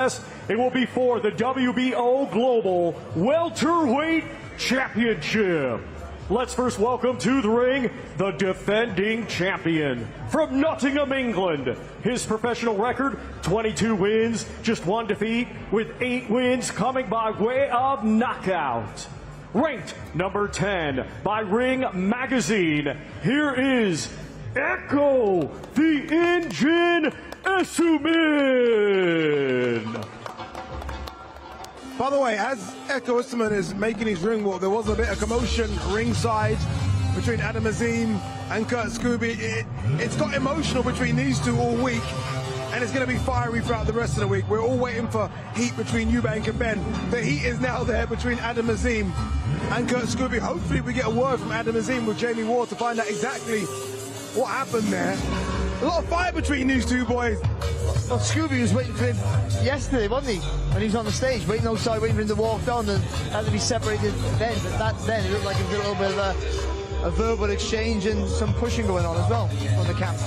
It will be for the WBO Global Welterweight Championship. Let's first welcome to the ring the defending champion from Nottingham, England. His professional record, 22 wins, just 1 defeat, with 8 wins coming by way of knockout. Ranked number 10 by Ring Magazine, here is Echo the Engine Eubank. By the way, as Echo Eubank is making his ring walk, there was a bit of commotion ringside between DAZN and Kurt Scooby. It's got emotional between these two all week, and it's going to be fiery throughout the rest of the week. We're all waiting for heat between Eubank and Benn. The heat is now there between DAZN and Kurt Scooby. Hopefully we get a word from DAZN with Jamie Ward to find out exactly what happened there. A lot of fire between these two boys. Well, Scooby was waiting for him yesterday, wasn't he? When he was on the stage, waiting outside, waiting for him to walk down and had to be separated then. But then it looked like it was a little bit of a verbal exchange and some pushing going on as well on the camps.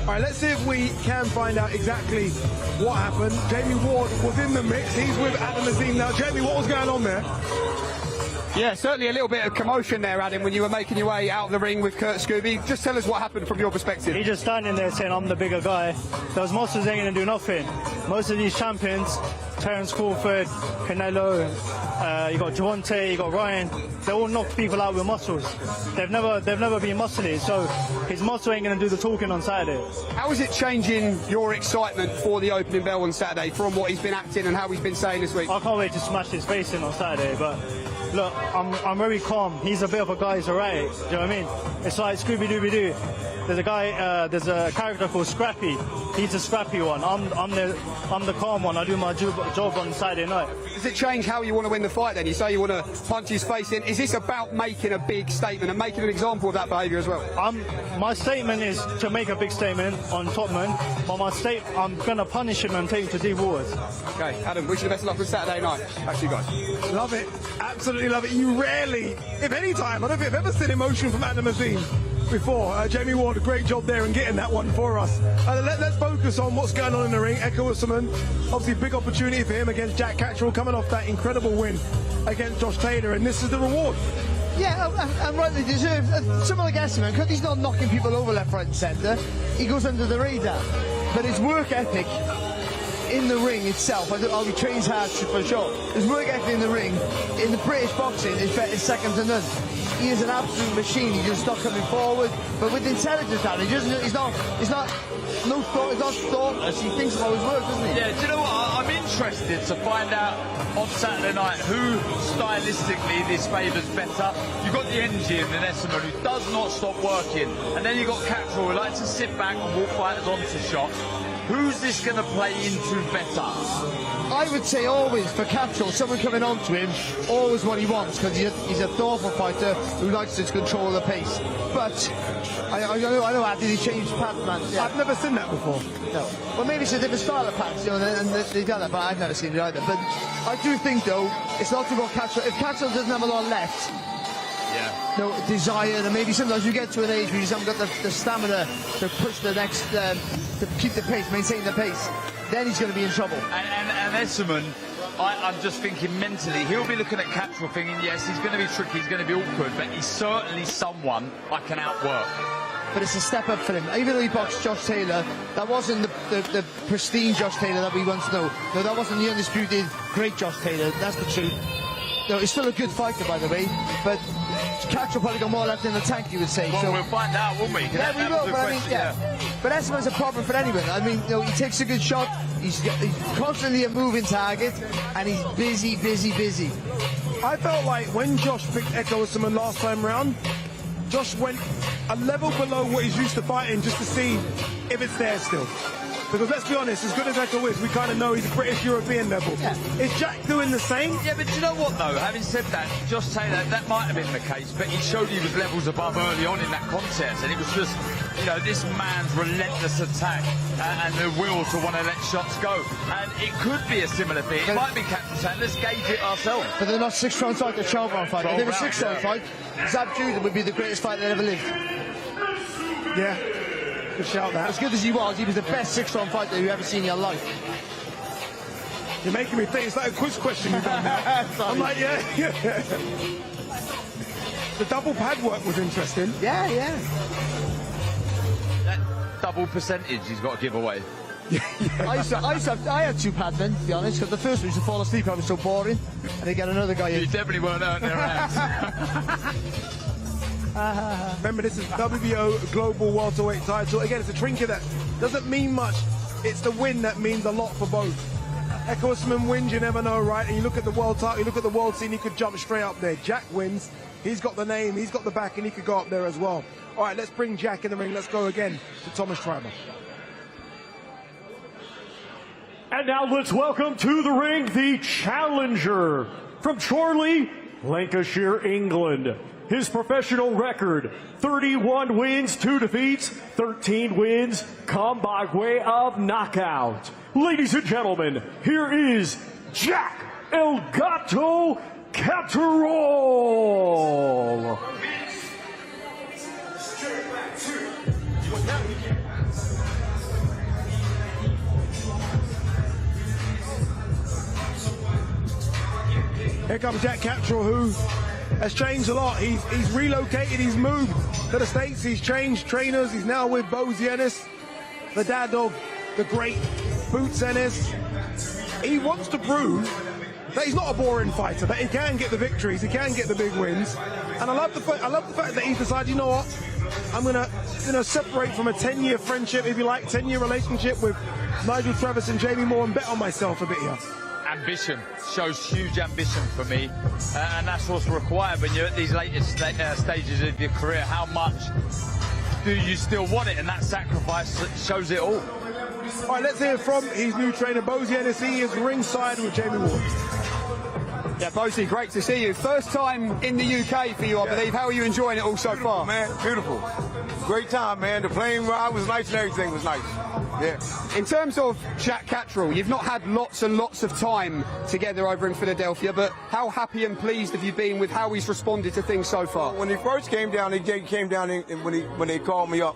All right, let's see if we can find out exactly what happened. Jamie Ward was in the mix. He's with DAZN now. Jamie, what was going on there? Yeah, certainly a little bit of commotion there, Adam, when you were making your way out of the ring with Kurt Scooby. Just tell us what happened from your perspective. He just standing there saying, I'm the bigger guy. Those muscles ain't going to do nothing. Most of these champions, Terence Crawford, Canelo, you got Javante, you got Ryan, they all knock people out with muscles. They've never been muscly, so his muscle ain't going to do the talking on Saturday. How is it changing your excitement for the opening bell on Saturday from what he's been acting and how he's been saying this week? I can't wait to smash his face in on Saturday, but look, I'm very calm. He's a bit of a guy, he's alright. Do you know what I mean? It's like Scooby-Dooby-Doo. There's a guy, there's a character called Scrappy. He's a scrappy one. I'm the calm one. I do my job on Saturday night. Does it change how you want to win the fight then? You say you want to punch his face in. Is this about making a big statement and making an example of that behaviour as well? My statement is to make a big statement on Topman, but I'm going to punish him and take him to deep waters. Okay, Adam, wish you the best of luck on Saturday night. Back to you guys. Love it. Absolutely love it. You rarely, if any time, I don't think I've ever seen emotion from DAZN before. Jamie Ward, a great job there in getting that one for us. Let's focus on what's going on in the ring. Echo Eubank, obviously a big opportunity for him against Jack Catterall, coming off that incredible win against Josh Taylor, and this is the reward. Yeah, and rightly deserved. Someone like Eubank, because he's not knocking people over left, right and centre, he goes under the radar. But his work ethic in the ring itself, he trains hard for sure. His work ethic in the ring, in the British boxing, is second to none. He is an absolute machine. He just not coming forward, but with intelligence, Harry. He's not thoughtless. He thinks about his work, doesn't he? Yeah. Do you know what? I'm interested to find out on Saturday night who stylistically this favours better. You've got the engine in Eubank who does not stop working, and then you've got Catterall who likes to sit back and walk fighters onto shots. Who's this going to play into better? I would say always for Catterall, someone coming on to him, always what he wants, because he's a thoughtful fighter who likes to control the pace. But I know how did he change pattern, man? Yeah. I've never seen that before. No. Well, maybe it's a different style of pattern, and they've got that, but I've never seen it either. But I do think, though, it's not about Catterall. If Catterall doesn't have a lot left, no desire, and maybe sometimes you get to an age where you just haven't got the stamina to push the next, to keep the pace, maintain the pace, then he's going to be in trouble. And Eubank, I'm just thinking mentally, he'll be looking at Catterall thinking, yes, he's going to be tricky, he's going to be awkward, but he's certainly someone I can outwork. But it's a step up for him. Even though he boxed Josh Taylor, that wasn't the pristine Josh Taylor that we once know. No, that wasn't the undisputed great Josh Taylor, that's the truth. No, he's still a good fighter, by the way, but Catterall probably got more left in the tank, you would say. Well, so we'll find out, won't we? Yeah, we will, but I mean, yeah. But Eubank's a problem for anyone. I mean, he takes a good shot, he's constantly a moving target, and he's busy. I felt like when Josh picked Echo Eubank last time round, Josh went a level below what he's used to fighting just to see if it's there still. Because let's be honest, as good as Echo is, we kind of know he's a British European level. Yeah. Is Jack doing the same? Yeah, but do you know what though? Having said that, Josh Taylor, that might have been the case, but he showed he was levels above early on in that contest, and it was just, you know, this man's relentless attack and the will to want to let shots go. And it could be a similar thing. It might be Catterall saying, let's gauge it ourselves. But they're not 6-round fight, they're 12-round fight. If they were 6-round fight, Zab Judah would be the greatest fighter that ever lived. Yeah. Good shout, that. As good as he was the best 6-round fighter you've ever seen in your life. You're making me think. It's like a quiz question you've done now. I'm like, yeah. The double pad work was interesting. Yeah. That double percentage he's got to give away. I had 2 pad men, to be honest, because the first one used to fall asleep, I was so boring, and they get another guy in. You definitely weren't earning their hands. Remember, this is WBO Global Welterweight title. Again, it's a trinket that doesn't mean much. It's the win that means a lot for both. Echo Usman wins, you never know, right? And you look at the world title, you look at the world scene, he could jump straight up there. Jack wins. He's got the name, he's got the back, and he could go up there as well. All right, let's bring Jack in the ring. Let's go again to Thomas Schreiber. And now let's welcome to the ring the challenger from Chorley, Lancashire, England. His professional record, 31 wins, 2 defeats, 13 wins, come by way of knockout. Ladies and gentlemen, here is Jack El Gato Catterall. Here comes Jack Catterall, who has changed a lot. He's relocated, he's moved to the States, he's changed trainers, he's now with Bozy Ennis, the dad of the great Boots Ennis. He wants to prove that he's not a boring fighter, that he can get the victories, he can get the big wins. And I love the fact that he's decided, you know what, I'm gonna separate from a 10-year friendship, if you like, 10-year relationship with Nigel Travis and Jamie Moore, and bet on myself a bit here. Ambition, shows huge ambition for me, and that's what's required when you're at these later stages of your career. How much do you still want it? And that sacrifice shows it all. All right, let's hear from his new trainer, Bozy Ennis. He is ringside with Jamie Ward. Yeah, Bozy, great to see you. First time in the UK for you, I believe. How are you enjoying it all so far? Man, beautiful. Great time, man. The plane ride was nice and everything was nice. Yeah. In terms of Jack Catterall, you've not had lots and lots of time together over in Philadelphia, but how happy and pleased have you been with how he's responded to things so far? When he first came down, he came down when they called me up.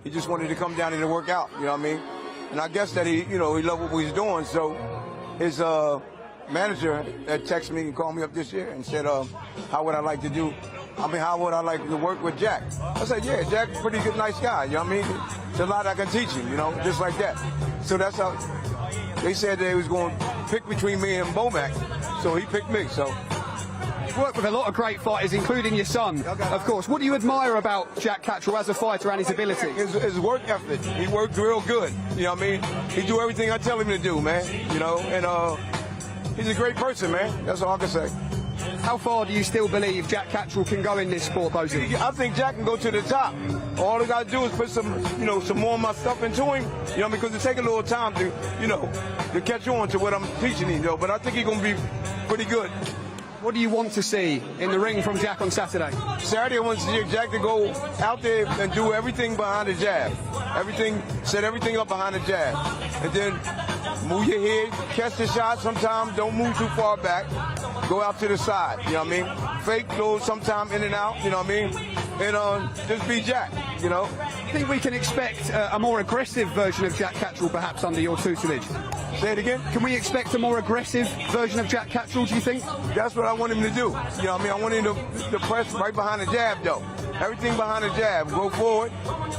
He just wanted to come down and work out, you know what I mean? And I guess that he loved what he's doing. So his manager had texted me and called me up this year and said, how would I like to work with Jack? I said, yeah, Jack's a pretty good, nice guy, you know what I mean? There's a lot I can teach him, just like that. So that's how they said they was going to pick between me and Bomac, so he picked me. So you've worked with a lot of great fighters, including your son, of course. What do you admire about Jack Catterall as a fighter and his ability? His work ethic. He worked real good, you know what I mean? He do everything I tell him to do, man, and he's a great person, man. That's all I can say. How far do you still believe Jack Catterall can go in this sport, Bozy? I think Jack can go to the top. All he got to do is put some more of my stuff into him, because it take a little time to catch on to what I'm teaching him, But I think he's going to be pretty good. What do you want to see in the ring from Jack on Saturday? Saturday, I want to see Jack to go out there and do everything behind the jab. Set everything up behind the jab. And then move your head, catch the shot sometimes, don't move too far back. Go out to the side, you know what I mean? Fake those sometime in and out, you know what I mean? And just be Jack, I think we can expect a more aggressive version of Jack Catterall perhaps under your tutelage. Say it again? Can we expect a more aggressive version of Jack Catterall, do you think? That's what I want him to do. You know what I mean? I want him to press right behind the jab, though. Everything behind the jab. Go forward,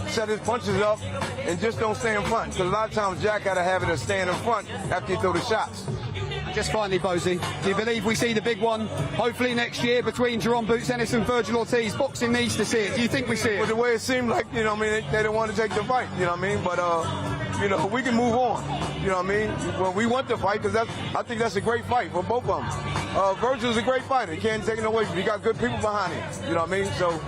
set his punches up, and just don't stay in front. Because a lot of times Jack got to have it to stand in front after you throw the shots. Just finally, Bozy, do you believe we see the big one, hopefully next year, between Jerome Boots Ennis and Virgil Ortiz? Boxing needs to see it. Do you think we see it? Well, the way it seemed like, they don't want to take the fight, you know what I mean? But, we can move on, you know what I mean? Well, we want the fight because I think that's a great fight for both of them. Virgil's a great fighter. He can't take it away. He got good people behind him, you know what I mean? So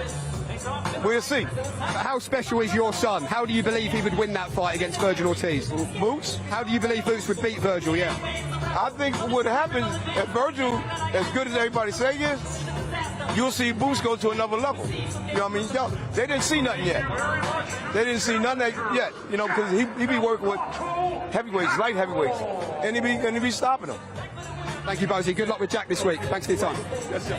we'll see. How special is your son? How do you believe he would win that fight against Virgil Ortiz? Boots? How do you believe Boots would beat Virgil, yeah? I think what happens, if Virgil, as good as everybody say he is, you'll see Boots go to another level. You know what I mean? They didn't see nothing yet. They didn't see nothing yet, because he be working with heavyweights, light heavyweights, and he be stopping them. Thank you, Bozy. Good luck with Jack this week. Thanks for your time. Yes, sir.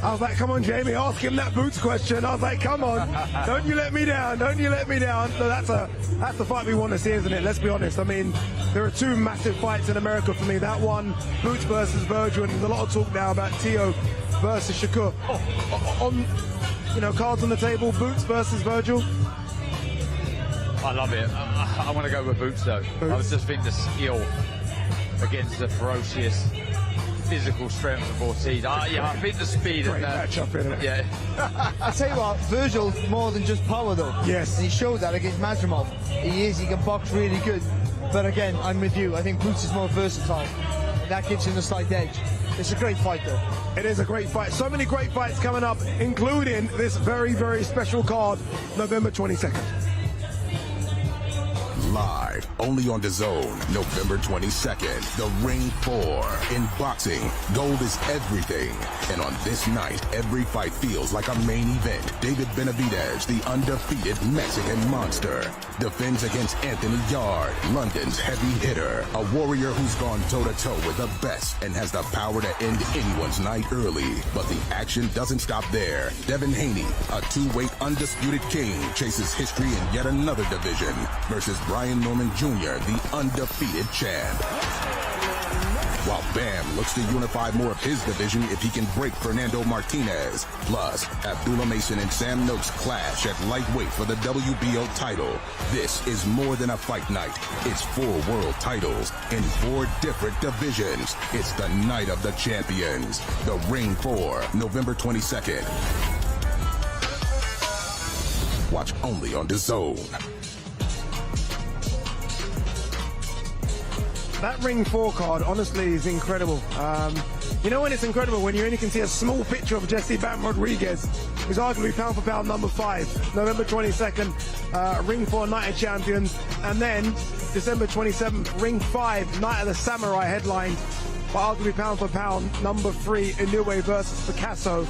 I was like, come on, Jamie, ask him that boots question. I was like, come on, don't you let me down, don't you let me down. So that's the fight we want to see, isn't it? Let's be honest. I mean, there are two massive fights in America for me. That one, Boots versus Virgil, and there's a lot of talk now about Tio versus Shakur. On, you know, cards on the table, Boots versus Virgil. I love it. I want to go with Boots, though. I just think the skill against the ferocious physical strength of Ortiz. Yeah, I think the speed. Great matchup, isn't it? Yeah. I tell you what, Virgil's more than just power, though. Yes. And he showed that against Mazrimov. He can box really good. But again, I'm with you. I think Boots is more versatile. That gives him a slight edge. It's a great fight, though. It is a great fight. So many great fights coming up, including this very, very special card, November 22nd. Live, only on DAZN, November 22nd, the Ring 4. In boxing, gold is everything. And on this night, every fight feels like a main event. David Benavidez, the undefeated Mexican monster, defends against Anthony Yard, London's heavy hitter, a warrior who's gone toe-to-toe with the best and has the power to end anyone's night early. But the action doesn't stop there. Devin Haney, a two-weight undisputed king, chases history in yet another division versus Brian Norman Jr., the undefeated champ. While Bam looks to unify more of his division if he can break Fernando Martinez. Plus, Abdullah Mason and Sam Noakes clash at lightweight for the WBO title. This is more than a fight night. It's 4 world titles in 4 different divisions. It's the night of the champions. The Ring 4, November 22nd. Watch only on DAZN. That Ring 4 card, honestly, is incredible. You know when it's incredible? When you only can see a small picture of Jesse Bam Rodriguez, who's arguably pound for pound number 5. November 22nd, Ring 4 Night of Champions. And then December 27th, Ring 5, Night of the Samurai headlined by arguably pound for pound number 3, Inoue versus Picasso.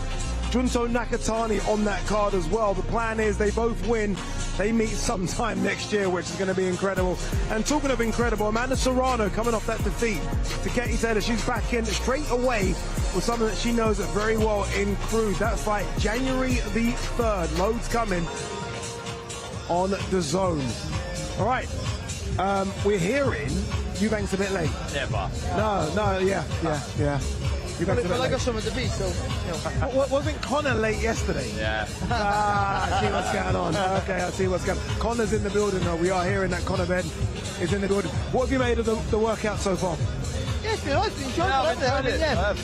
Junto Nakatani on that card as well. The plan is they both win. They meet sometime next year, which is going to be incredible. And talking of incredible, Amanda Serrano coming off that defeat to Katie Taylor. She's back in straight away with something that she knows very well in Cruz. That fight, January the 3rd. Loads coming on DAZN. All right. We're hearing Eubank's a bit late. Never. No, yeah. Well, I got some of the beat, so, you know. Wasn't Conor late yesterday? Yeah. I see what's going on. Okay, I see what's going on. Conor's in the building now. We are hearing that Conor Benn is in the building. What have you made of the workout so far? Yeah, it's been nice. Enjoyed it.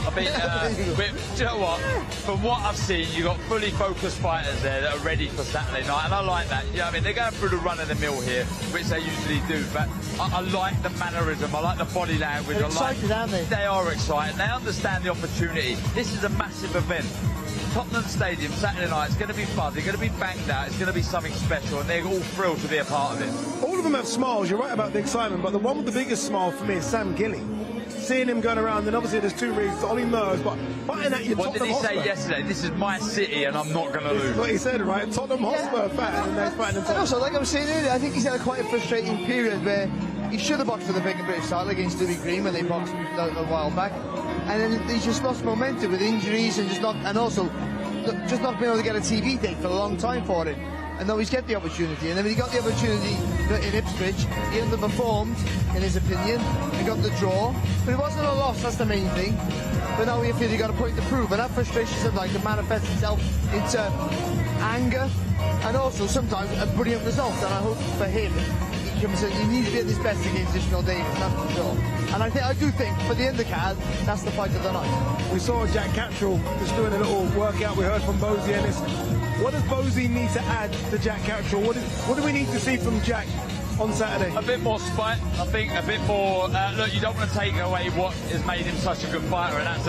I mean, do you know what? From what I've seen, you've got fully focused fighters there that are ready for Saturday night, and I like that. You know, I mean, they're going through the run of the mill here, which they usually do, but I like the mannerism, I like the body language. They're excited, aren't they? They are excited. They understand the opportunity. This is a massive event. Tottenham Stadium, Saturday night, it's going to be fun, they're going to be banged out, it's going to be something special, and they're all thrilled to be a part of it. All of them have smiles, you're right about the excitement, but the one with the biggest smile for me is Sam Gilly. Seeing him going around, and obviously there's 2 reasons, Ollie Murs, but fighting at your What did Tottenham he say Hotspur. yesterday? This is my city, and I'm not going to This is lose. what he said, right? Tottenham Hotspur fan, and they're fighting in And Tottenham. also, like I was saying earlier, I think he's had a quite a frustrating period where he should have boxed for the vacant British title against Louis Green when they boxed a while back, and then he's just lost momentum with injuries and also just not being able to get a TV date for a long time for it. And now he's get the opportunity, and then when he got the opportunity in Ipswich, he underperformed, in his opinion. He got the draw, but it wasn't a loss, that's the main thing. But now he feels he got a point to prove, and that frustration sometimes can manifest itself into anger, and also sometimes a brilliant result. And I hope for him, he needs to be at his best against Ishmael Davis, that's for sure. And I do think, for the undercard, that's the fight of the night. We saw Jack Catterall just doing a little workout. We heard from Bozy Ennis. What does Bozy need to add to Jack Catterall? What do we need to see from Jack on Saturday? A bit more spite, I think, a bit more. Look, you don't want to take away what has made him such a good fighter, and that's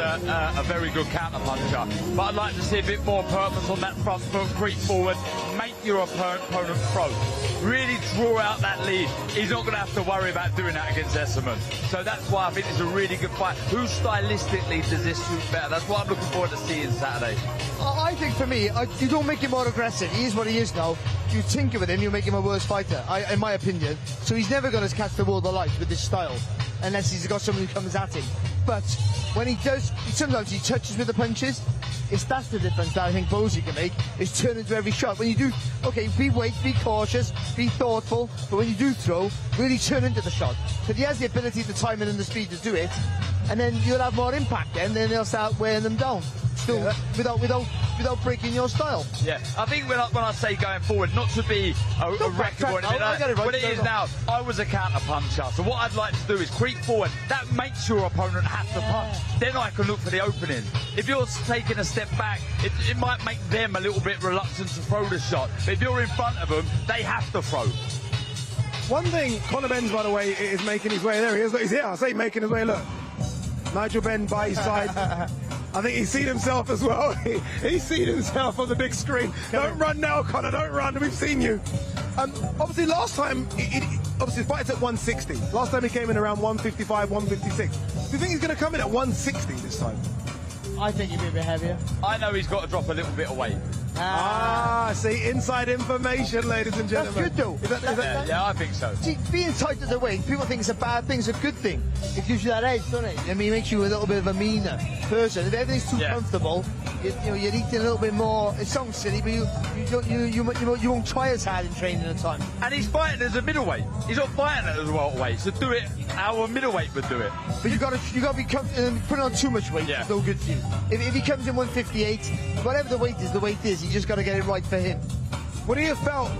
a very good counter puncher. But I'd like to see a bit more purpose on that front foot, creep forward, make your opponent throw. Really draw out that lead. He's not going to have to worry about doing that against Esserman. So that's why I think it's a really good fight. Who stylistically does this suit better? That's what I'm looking forward to seeing Saturday. I think for me, you don't make him more aggressive. He is what he is now. You tinker with him, you make him a worse fighter, in my opinion. So he's never going to catch the world alight with this style, unless he's got someone who comes at him. But when he does, sometimes he touches with the punches, that's the difference that I think Bozy can make, is turn into every shot. When you do, okay, be cautious, be thoughtful, but when you do throw, really turn into the shot. Because he has the ability, the timing and the speed to do it, and then you'll have more impact then they'll start wearing them down. Still, without breaking your style. Yeah, I think when I say going forward, not to be a record or anything like that, but it is now. I was a counter puncher, so what I'd like to do is creep forward. That makes your opponent have to punch. Then I can look for the opening. If you're taking a step back, it might make them a little bit reluctant to throw the shot. But if you're in front of them, they have to throw. One thing, Conor Benn, by the way, is making his way there. He's here. I say making his way. Look, Nigel Benn by his side. I think he's seen himself as well. He's seen himself on the big screen. Don't run now, Conor, don't run. We've seen you. Obviously, last time, obviously, the fight's at 160. Last time he came in around 155, 156. Do you think he's going to come in at 160 this time? I think he'll be a bit heavier. I know he's got to drop a little bit of weight. See, inside information, ladies and gentlemen. That's good, though. Yeah, I think so. See, being tight to the weight, people think it's a bad thing, it's a good thing. It gives you that edge, doesn't it? I mean, it makes you a little bit of a meaner person. If everything's too comfortable, you're eating a little bit more. It sounds silly, but you won't try as hard in training at time. And he's fighting as a middleweight. He's not fighting as a welterweight. So do it how a middleweight would do it. But you got to be putting on too much weight. It's no good for you. If he comes in 158, whatever the weight is. You just got to get it right for him. Would he have felt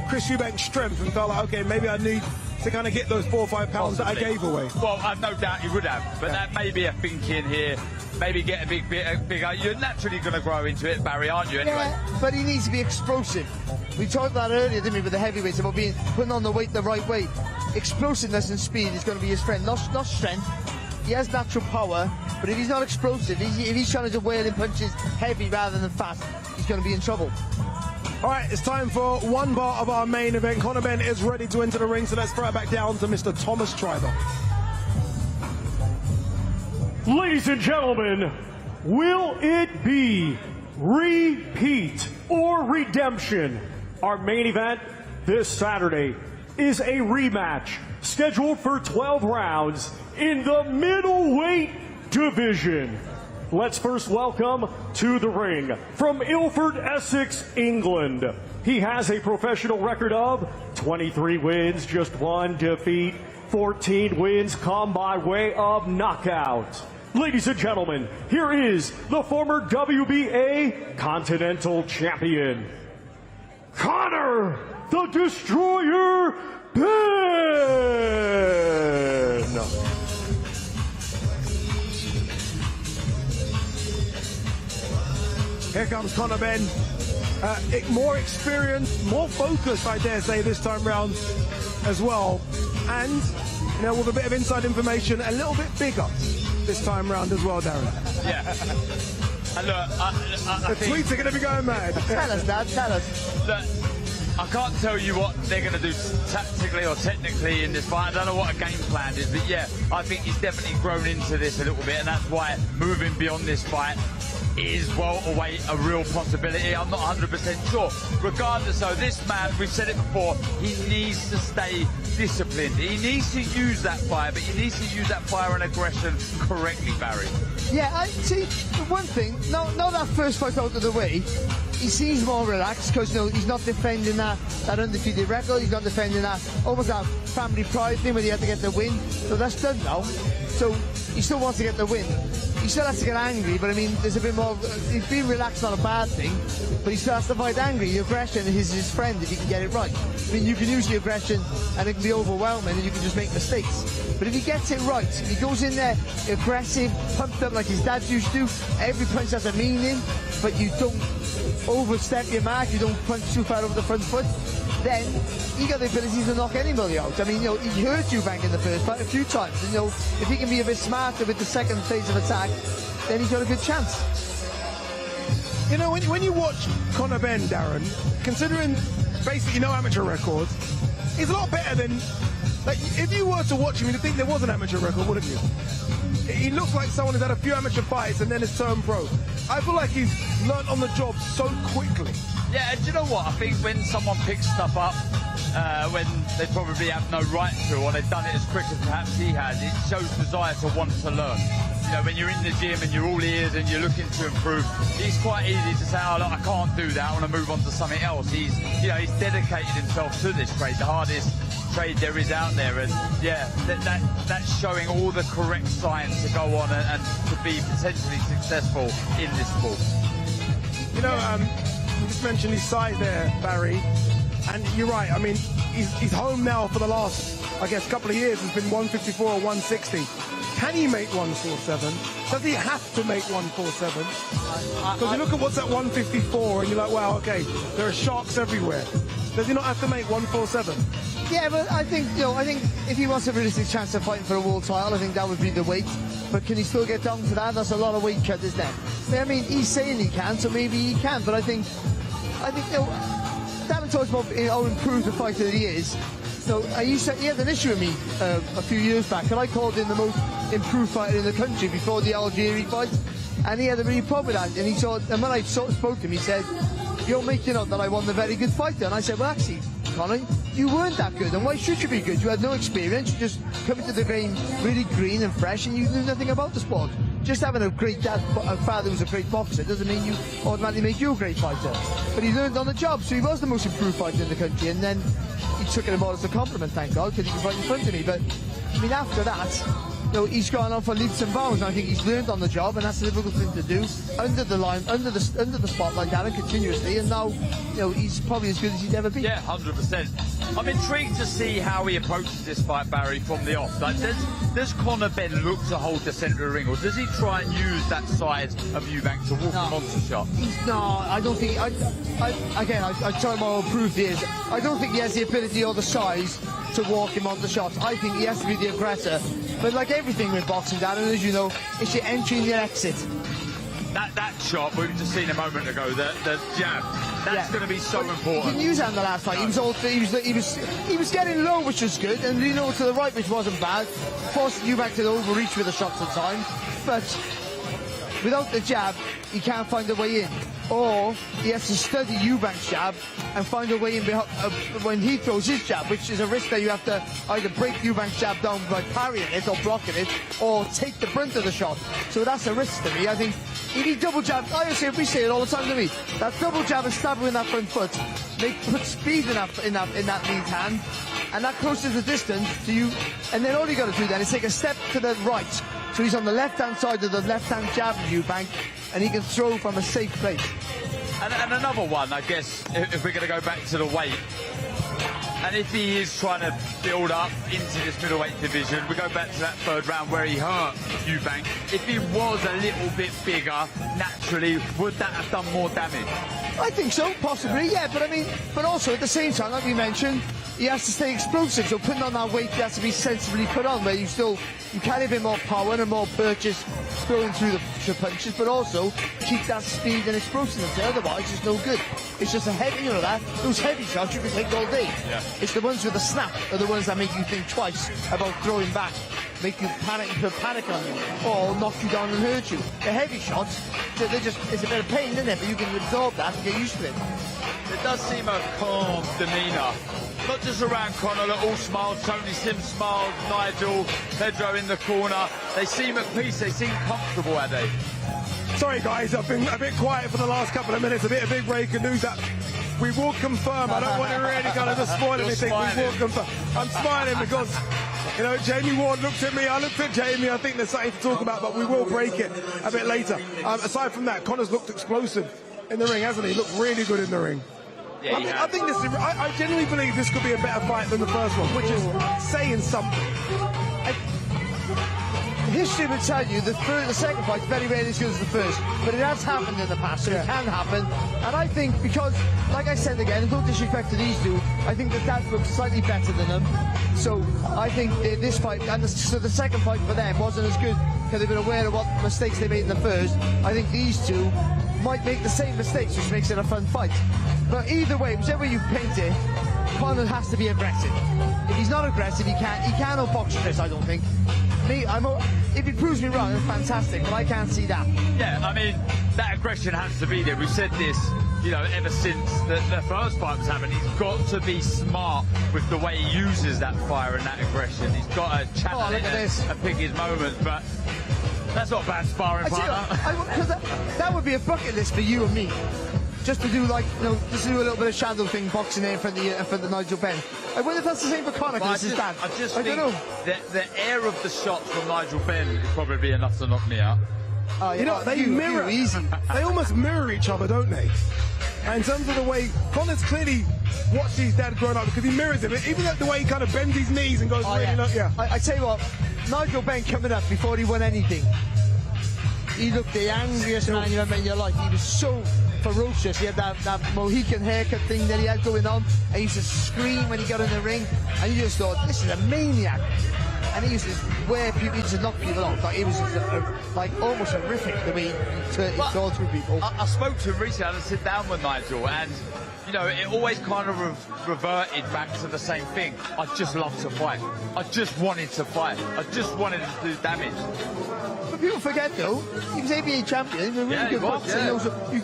Chris Eubank's strength and felt like, okay, maybe I need to kind of get those 4 or 5 pounds that I gave away? Well, I've no doubt he would have, but that may be a thinking here. Maybe get a bit bigger. You're naturally going to grow into it, Barry, aren't you? Anyway. Yeah, but he needs to be explosive. We talked about earlier, didn't we, with the heavyweights about putting on the weight the right way. Explosiveness and speed is going to be his friend, not strength. He has natural power, but if he's not explosive, if he's trying to whale in punches heavy rather than fast, he's going to be in trouble. All right, it's time for one part of our main event. Conor Benn is ready to enter the ring, so let's throw it back down to Mr. Thomas Triber. Ladies and gentlemen, will it be repeat or redemption? Our main event this Saturday is a rematch scheduled for 12 rounds in the middleweight division. Let's first welcome to the ring from Ilford, Essex, England. He has a professional record of 23 wins, just 1 defeat, 14 wins come by way of knockout. Ladies and gentlemen, here is the former WBA Continental Champion, Conor the Destroyer Benn. Here comes Conor Benn. More experienced, more focused, I dare say, this time round as well. And, with a bit of inside information, a little bit bigger this time round as well, Darren. Yeah. And look, I think tweets are going to be going mad. Tell us, Dad, tell us. Look, I can't tell you what they're going to do tactically or technically in this fight. I don't know what a game plan is, but yeah, I think he's definitely grown into this a little bit, and that's why moving beyond this fight is welterweight a real possibility. I'm not 100% sure. Regardless, though, this man, we've said it before, he needs to stay disciplined. He needs to use that fire, but he needs to use that fire and aggression correctly, Barry. Yeah, I see. One thing, now that first fight out of the way, he seems more relaxed because he's not defending that undefeated record. He's not defending that almost that family pride thing where he had to get the win. So that's done now. So he still wants to get the win. He still has to get angry, but I mean, there's a bit more. He's being relaxed, not a bad thing, but he still has to fight angry. The aggression is his friend if he can get it right. I mean, you can use the aggression and it can be overwhelming and you can just make mistakes. But if he gets it right, if he goes in there aggressive, pumped up like his dad used to, every punch has a meaning, but you don't overstep your mark, you don't punch too far over the front foot, then he got the ability to knock anybody out. I mean, he hurt Eubank in the first fight a few times. And, if he can be a bit smarter with the second phase of attack, then he's got a good chance. When you watch Conor Benn, Darren, considering basically no amateur records, he's a lot better than Like, if you were to watch him, you'd think there was an amateur record, wouldn't you? He looks like someone who's had a few amateur fights and then has turned pro. I feel like he's learnt on the job so quickly. Yeah, and do you know what? I think when someone picks stuff up when they probably have no right to, or they've done it as quick as perhaps he has, it shows desire to want to learn. You know, when you're in the gym and you're all ears and you're looking to improve, it's quite easy to say, oh, look, I can't do that, I want to move on to something else. He's dedicated himself to this trade, the hardest trade there is out there, and yeah, that's showing all the correct signs to go on and to be potentially successful in this sport. You know, you just mentioned his size there, Barry, and you're right. I mean, he's home now for the last, I guess, couple of years. It's been 154 or 160. Can he make 147? Does he have to make 147? Because you look at what's at 154 and you're like, wow, okay, there are sharks everywhere. Does he not have to make 147? Yeah, but I think, I think if he wants a realistic chance of fighting for a world title, I think that would be the weight. But can he still get down to that? That's a lot of weight cut, isn't it? I mean, he's saying he can, so maybe he can. But I think, David talks about how improved the fighter that he is. So he had an issue with me a few years back, and I called him the most improved fighter in the country before the Algeria fight, and he had a really problem with that. And when I spoke to him, he said, "You're making up that I wasn't a very good fighter." And I said, "Well, actually, Conor, you weren't that good, and why should you be good? You had no experience. You just come into the game really green and fresh, and you knew nothing about the sport. Just having a great dad, a father who's a great boxer doesn't mean you automatically make you a great fighter." But he learned on the job, so he was the most improved fighter in the country, and then he took it about as a compliment, thank God, because he was right in front of me. But I mean, after that, he's gone on for leaps and bounds, and I think he's learned on the job, and that's a difficult thing to do under the line, under the spotlight, Darren, continuously. And now, he's probably as good as he's ever been. Yeah, 100%. I'm intrigued to see how he approaches this fight, Barry, from the off. Like, does Conor Benn look to hold the centre of the ring, or does he try and use that side of Eubank to walk him onto shot? No, I don't think. I try to prove this. I don't think he has the ability or the size to walk him onto shots. I think he has to be the aggressor. But like everything with boxing, Darren, as you know, it's your entry and your exit. That shot we've just seen a moment ago, the jab, that's going to be so important. He didn't use that in the last fight. He was getting low, which was good, and to the right, which wasn't bad. Forced Eubank to overreach with the shots at time, but without the jab, he can't find a way in. Or he has to study Eubank's jab and find a way in when he throws his jab, which is a risk that you have to either break Eubank's jab down by parrying it or blocking it, or take the brunt of the shot. So that's a risk to me. I think if he double jab, we say it all the time to me, that double jab and stab him in that front foot, put speed in that lead hand, and that closes the distance to you. And then all you got to do then is take a step to the right. So he's on the left-hand side of the left-hand jab of Eubank, and he can throw from a safe place. And another one, I guess, if we're going to go back to the weight, and if he is trying to build up into this middleweight division, we go back to that third round where he hurt Eubank. If he was a little bit bigger, naturally, would that have done more damage? I think so, possibly, yeah. But also at the same time, like we mentioned, he has to stay explosive. So putting on that weight, he has to be sensibly put on, where you carry a bit more power and more purchase throwing through the punches, but also keep that speed and explosiveness. Otherwise, it's no good. It's just a heavy, those heavy shots you can take all day. Yeah. It's the ones with the snap are the ones that make you think twice about throwing back, make you panic and put panic on you, or knock you down and hurt you. The heavy shots, it's a bit of pain, isn't it? But you can absorb that and get used to it. It does seem a calm demeanour. Not just around Conor, look, all smiled, Tony Sims smiled, Nigel, Pedro in the corner. They seem at peace, they seem comfortable, are they? Sorry guys, I've been a bit quiet for the last couple of minutes, a bit of big breaking news that we will confirm. I don't want to really kind of spoil anything. We will confirm. I'm smiling because, Jamie Ward looked at me, I looked at Jamie. I think there's something to talk about, but we will break it a bit later. Aside from that, Conor's looked explosive in the ring, hasn't he? He looked really good in the ring. Yeah, I genuinely believe this could be a better fight than the first one, which is saying something. History would tell you the second fight's very rarely as good as the first, but it has happened in the past, so it can happen. And I think because, like I said again, no disrespect to these two, I think that looks slightly better than them. So I think this fight, so the second fight for them wasn't as good because they've been aware of what mistakes they made in the first. I think these two might make the same mistakes, which makes it a fun fight. But either way, whichever you paint it, Conor has to be aggressive. If he's not aggressive, he can't outbox Chris, I don't think. If he proves me wrong, it's fantastic, but I can't see that. Yeah, I mean, that aggression has to be there. We've said this, you know, ever since the first fight was happening. He's got to be smart with the way he uses that fire and that aggression. He's got to channel it and pick his moments, but that's not bad sparring, partner. That would be a bucket list for you and me. Just to do just to do a little bit of shadow thing, boxing in front of Nigel Benn. I wonder if that's the same for Conor, because this is bad. I just think don't know. The air of the shots from Nigel Benn is probably enough to knock me out. You know, they mirror. They almost mirror each other, don't they? And in terms of the way Conor's clearly watched his dad growing up, because he mirrors him. Even like the way he kind of bends his knees and goes, I tell you what, Nigel Benn coming up before he won anything, he looked the angriest man you've ever met in your life. He was so ferocious. He had that Mohican haircut thing that he had going on, and he used to scream when he got in the ring, and you just thought, this is a maniac. And he used to wear people, he used to knock people off. Like, it was just like almost horrific the way he tore through people. I spoke to him recently. I had to sit down with Nigel, and you know, it always kind of reverted back to the same thing. I just love to fight. I just wanted to fight. I just wanted to do damage. But people forget, though, he was ABA champion. He was a really good boxer.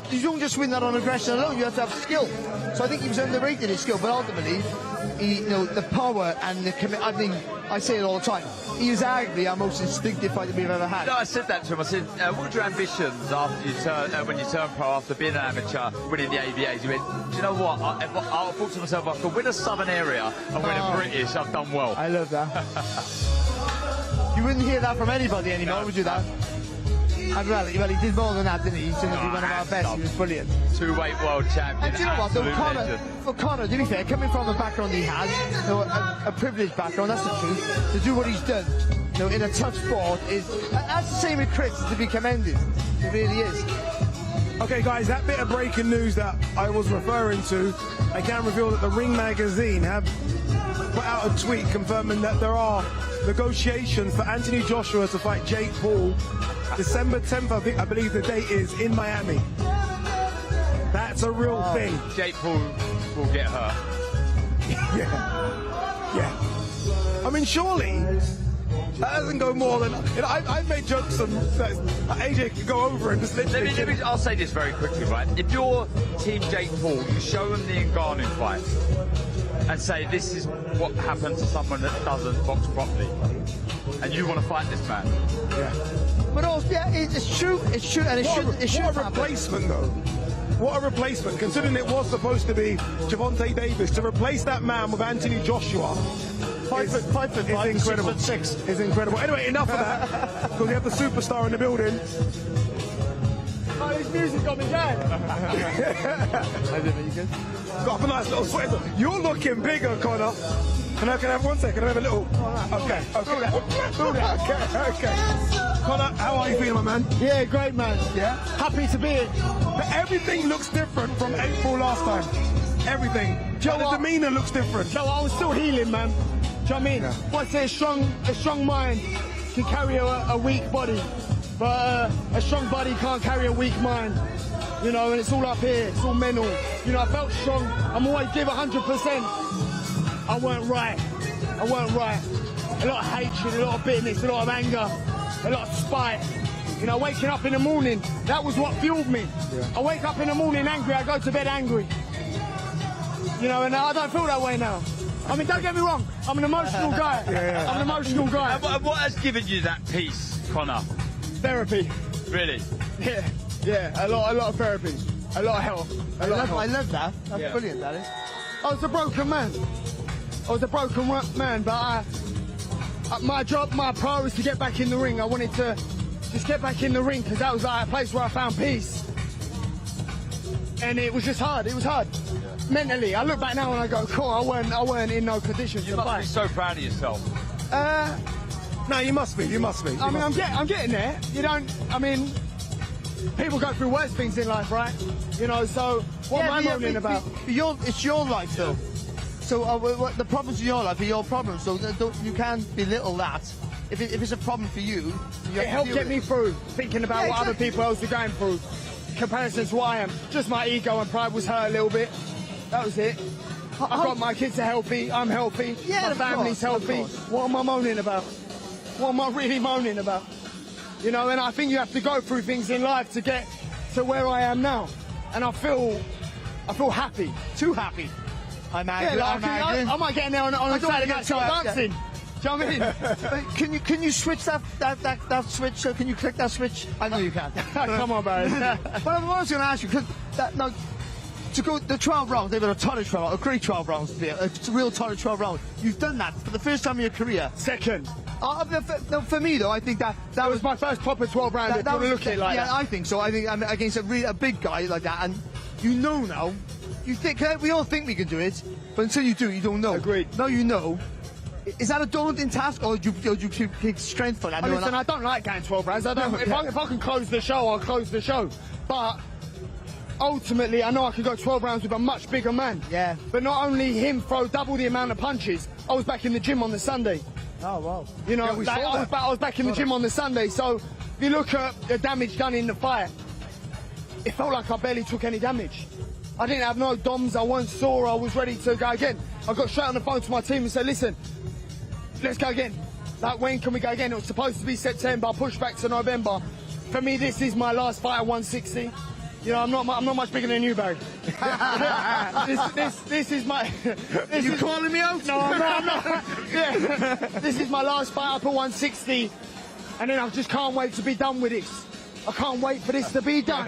You don't just win that on aggression alone. You have to have skill. So I think he was underrated his skill, but ultimately, the power and the commitment. I mean, I say it all the time. He is arguably our most instinctive fighter we've ever had. No, I said that to him. I said, what are your ambitions after you turn, when you turn pro, after being an amateur, winning the ABAs? He went, do you know what? I thought to myself, I could win a Southern area and win a British. I've done well. I love that. You wouldn't hear that from anybody anymore, would you, that? And well, he did more than that, didn't he? He's going to be one of our best. He was brilliant. Two-weight world champion. And do you know what? Conor, to be fair, coming from the background he has, a privileged background, that's the truth. To do what he's done, in a tough sport that's the same with Chris, to be commended. It really is. Okay, guys, that bit of breaking news that I was referring to, I can reveal that the Ring magazine have put out a tweet confirming that there are negotiations for Anthony Joshua to fight Jake Paul December 10th, I believe the date is, in Miami. That's a real thing. Jake Paul will get hurt. Yeah. I mean, surely that doesn't go more than... I've made jokes on that AJ could go over and just literally... I'll say this very quickly, right? If you're Team Jake Paul, you show them the Ngannou fight and say, this is what happens to someone that doesn't box properly. And you want to fight this man. Yeah. But also, it's true, and it should What a replacement, though. What a replacement, considering it was supposed to be Gervonta Davis. To replace that man with Anthony Joshua 5'5", is incredible. 6'6". Is incredible. Anyway, enough of that, because we have the superstar in the building. Oh, this music got me going. Got a nice little sweater. You're looking bigger, Conor. Can I have 1 second? Can I have a little... Okay. Conor, how are you feeling, my man? Yeah, great, man. Yeah? Happy to be here. But everything looks different from April last time. Everything. The demeanour looks different. No, I was still healing, man. Do you know what I mean? I say a strong mind can carry a weak body, but a strong body can't carry a weak mind. And it's all up here. It's all mental. I felt strong. I'm always give 100%. I weren't right. A lot of hatred, a lot of bitterness, a lot of anger, a lot of spite. Waking up in the morning, that was what fueled me. Yeah. I wake up in the morning angry, I go to bed angry. And I don't feel that way now. I mean, don't get me wrong, I'm an emotional guy. I'm an emotional guy. And what has given you that peace, Conor? Therapy. Really? Yeah, a lot of therapy. A lot of help. I love that. That's brilliant, that is. I was a broken man. But my job, my priority was to get back in the ring. I wanted to just get back in the ring because that was like a place where I found peace. And it was just hard. It was hard. Mentally, I look back now and I go, cool, I weren't in no conditions to fight. You must be so proud of yourself. No, you must be. I mean, I'm getting there. People go through worse things in life, right? So what am I moaning about? It's your life, though. So the problems in your life are your problems, so you can't belittle that. If it's a problem for you, it helped get me through, thinking about what other people else are going through. Comparison to what I am. Just my ego and pride was hurt a little bit. That was it. I've got my kids are healthy, I'm healthy, Yeah, my of family's course, of healthy. course. What am I moaning about? What am I really moaning about? You know, and I think you have to go through things in life to get to where I am now. And I feel happy, too happy. I'm Yeah, angry. like, I might get in there on a Saturday night start dancing. Do you know what I mean? Can you switch that switch? So can you click that switch? I know you can. Come on, bro. But I was going to ask you, because now, to go the 12 rounds, they've been a ton of 12 rounds, a great 12 rounds to be a real ton of 12 rounds. You've done that for the first time in your career. Second. For me though, I think that was my first proper 12 round. If you want to look at it like that. Yeah, I think so. I think against a big guy like that, and you know now, you think we all think we can do it, but until you do, you don't know. Agreed. Now you know. Is that a daunting task, or do you pick strength for that? Listen, I don't like going 12 rounds. I don't. If I can close the show, I'll close the show. But ultimately, I know I can go 12 rounds with a much bigger man. Yeah. But not only him throw double the amount of punches. I was back in the gym on the Sunday. Oh wow. You know, Yeah, I was back in the gym on the Sunday. So if you look at the damage done in the fight, it felt like I barely took any damage. I didn't have no DOMs. I wasn't sore. I was ready to go again. I got straight on the phone to my team and said, listen, let's go again. Like, when can we go again? It was supposed to be September. I pushed back to November. For me, this is my last fight at 160. You know, I'm not much bigger than you, Barry. this is my... You calling me out? No, I'm not. Yeah. This is my last fight up at 160. And then I just can't wait to be done with this. I can't wait for this to be done.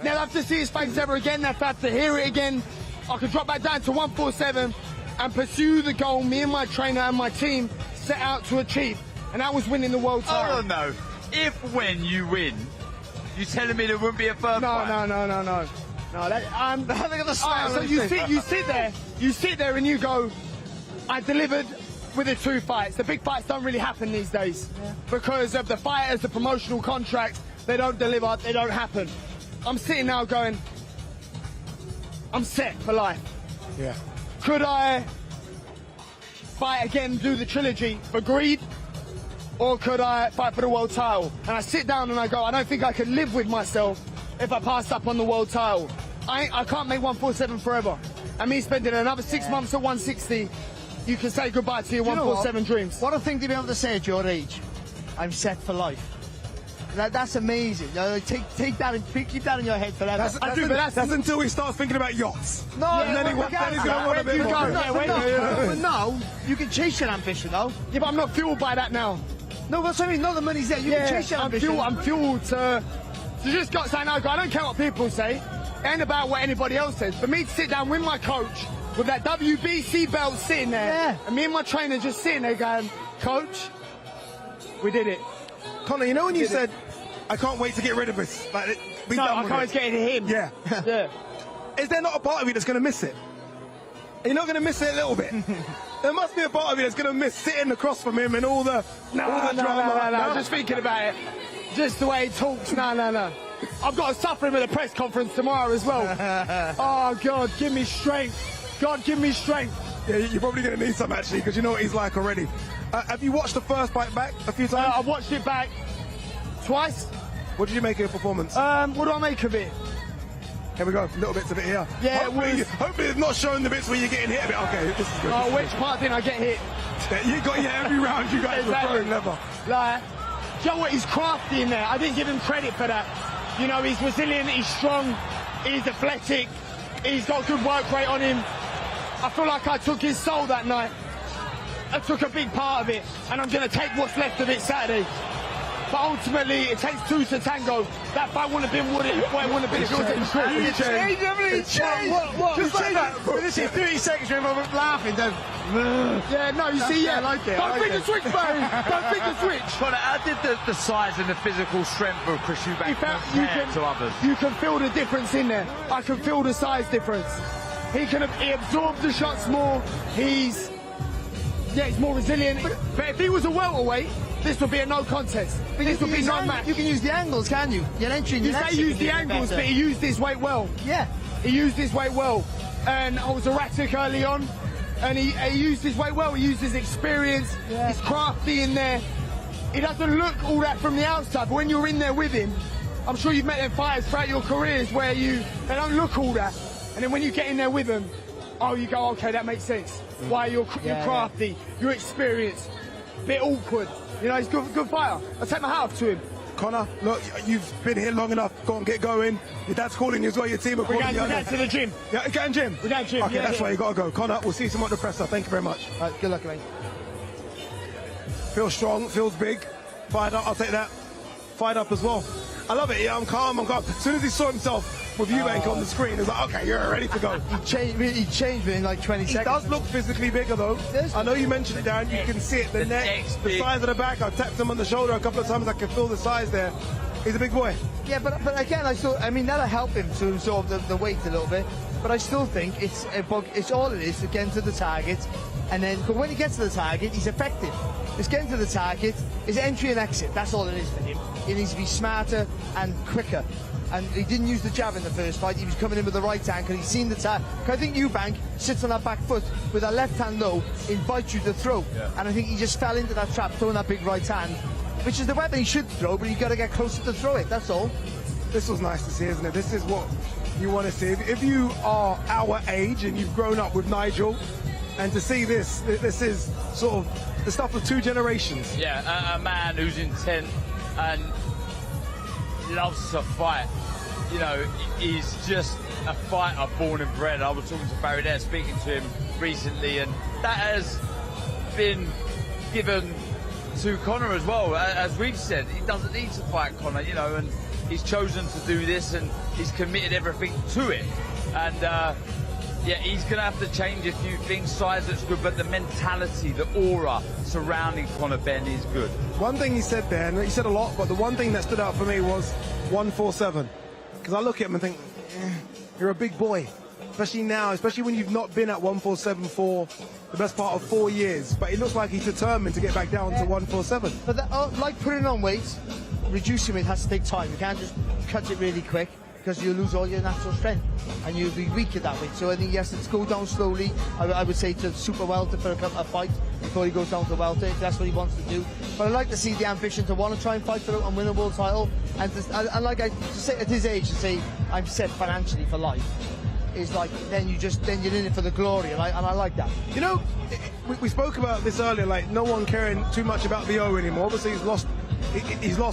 They'll have to see his face ever again. They'll have to hear it again. I can drop back down to 147 and pursue the goal me and my trainer and my team set out to achieve. And that was winning the world title. Hold on, no. If when you win, you telling me there wouldn't be a third fight? No. No, I'm gonna smile. So you sit there and you go, I delivered with the 2 fights. The big fights don't really happen these days because of the fighters, the promotional contracts. They don't deliver. They don't happen. I'm sitting now going, I'm set for life. Yeah. Could I fight again, do the trilogy for greed? Or could I fight for the world title? And I sit down and I go, I don't think I could live with myself if I passed up on the world title. I can't make 147 forever. And me spending another 6 months at 160, you can say goodbye to your 147 dreams. What a thing to be able to say at your age. I'm set for life. That's amazing. Take that and keep that in your head forever. That's until he starts thinking about yachts. No, and then he's going to want a bit more. But now, you can chase your ambition, though. Yeah, but I'm not fueled by that now. No, but I mean, no, the money's there. You can chase your ambition. I'm fueled to just got saying, no, I don't care what people say. It ain't about what anybody else says. For me to sit down with my coach, with that WBC belt sitting there, and me and my trainer just sitting there going, Coach, we did it. Conor, you know when you said, I can't wait to get rid of this? Like, No, I can't wait to get into him. Yeah. Yeah. Is there not a part of you that's going to miss it? You're not going to miss it a little bit? There must be a part of you that's going to miss sitting across from him and all the drama. No. Just thinking about it. Just the way he talks. No. I've got to suffer him at a press conference tomorrow as well. Oh, God, give me strength. God, give me strength. Yeah, you're probably going to need some, actually, because you know what he's like already. Have you watched the first fight back a few times? I've watched it back twice. What did you make of your performance? What do I make of it? Here we go, little bits of it here. Yeah, hopefully it's not showing the bits where you're getting hit a bit. Okay, this is good. Oh, which part didn't I get hit? You got every round you guys were throwing leather. Like, do you know what? He's crafty in there. I didn't give him credit for that. You know, he's resilient, he's strong, he's athletic, he's got good work rate on him. I feel like I took his soul that night. I took a big part of it, and I'm going to take what's left of it Saturday. But ultimately, it takes two to tango. That fight wouldn't have been what it wouldn't have been if it was in Changed. What? Just like that. This is 30 seconds of laughing, then. Yeah, no, you see, yeah. I like it. Don't think the switch, Barry. Don't think the switch. Conor, how did the size and the physical strength of Chris Eubank compare to others? You can feel the difference in there. I can feel the size difference. He absorbs the shots more. He's more resilient. But if he was a welterweight, this would be a no contest. This would be no match. You can use the angles, can you? You're entering. You say use the angles, but he used his weight well. Yeah. He used his weight well. And I was erratic early on. And he used his weight well. He used his experience. Yeah. He's crafty in there. He doesn't look all that from the outside, but when you're in there with him, I'm sure you've met them fighters throughout your careers where they don't look all that. And then when you get in there with them, oh, you go, okay, that makes sense. Why you're crafty, you're experienced, bit awkward. You know, he's good fighter. I take my hat off to him. Conor, look, you've been here long enough. Go and get going. Your dad's calling you as well. Your team are calling you. We're going to the gym. Yeah, you're going gym? We're going to gym. Okay, that's why you got to go. Conor, we'll see you tomorrow at the presser. Thank you very much. All right, good luck, mate. Feels strong, feels big. Fired up, I'll take that. Fired up as well. I love it. Yeah, I'm calm, I'm calm. As soon as he saw himself with Eubank on the screen, he was like, okay, you're ready to go. He changed me in like 20 seconds. He does look physically bigger, though. I know you mentioned it, Darren. You can see it. The neck, the size of the back. I tapped him on the shoulder a couple of times. I can feel the size there. He's a big boy. Yeah, but again, I mean, that'll help him to absorb the weight a little bit. But I still think it's all it is to get to the target. And then, but when he gets to the target, he's effective. It's getting to the target, his entry and exit. That's all it is for him. He needs to be smarter and quicker. And he didn't use the jab in the first fight. He was coming in with the right hand because he's seen the target. I think Eubank sits on that back foot with that left hand low, invites you to throw. Yeah. And I think he just fell into that trap, throwing that big right hand, which is the weapon he should throw, but you've got to get closer to throw it. That's all. This was nice to see, isn't it? This is what you want to see. If you are our age and you've grown up with Nigel, and to see this is sort of the stuff of two generations. Yeah, a man who's intent and loves to fight. You know, he's just a fighter born and bred. I was talking to Barry there, speaking to him recently, and that has been given to Conor as well. As we've said, he doesn't need to fight Conor, you know, and he's chosen to do this, and he's committed everything to it. And yeah, he's going to have to change a few things. Size looks good, but the mentality, the aura surrounding Conor Benn is good. One thing he said there, and he said a lot, but the one thing that stood out for me was 147. Because I look at him and think, you're a big boy. Especially now, especially when you've not been at 147 for the best part of 4 years. But it looks like he's determined to get back down to 147. But that, like putting on weight, reducing it has to take time. You can't just cut it really quick, because you lose all your natural strength and you'll be weak at that weight. So I think he has to go down slowly. I would say to super welter for a fight before he goes down to welter, if that's what he wants to do. But I'd like to see the ambition to want to try and fight for it and win a world title. And to say at his age, to say I'm set financially for life is like, then you're in it for the glory, and I like that. You know, we spoke about this earlier, like no one caring too much about the O anymore. Obviously he's lost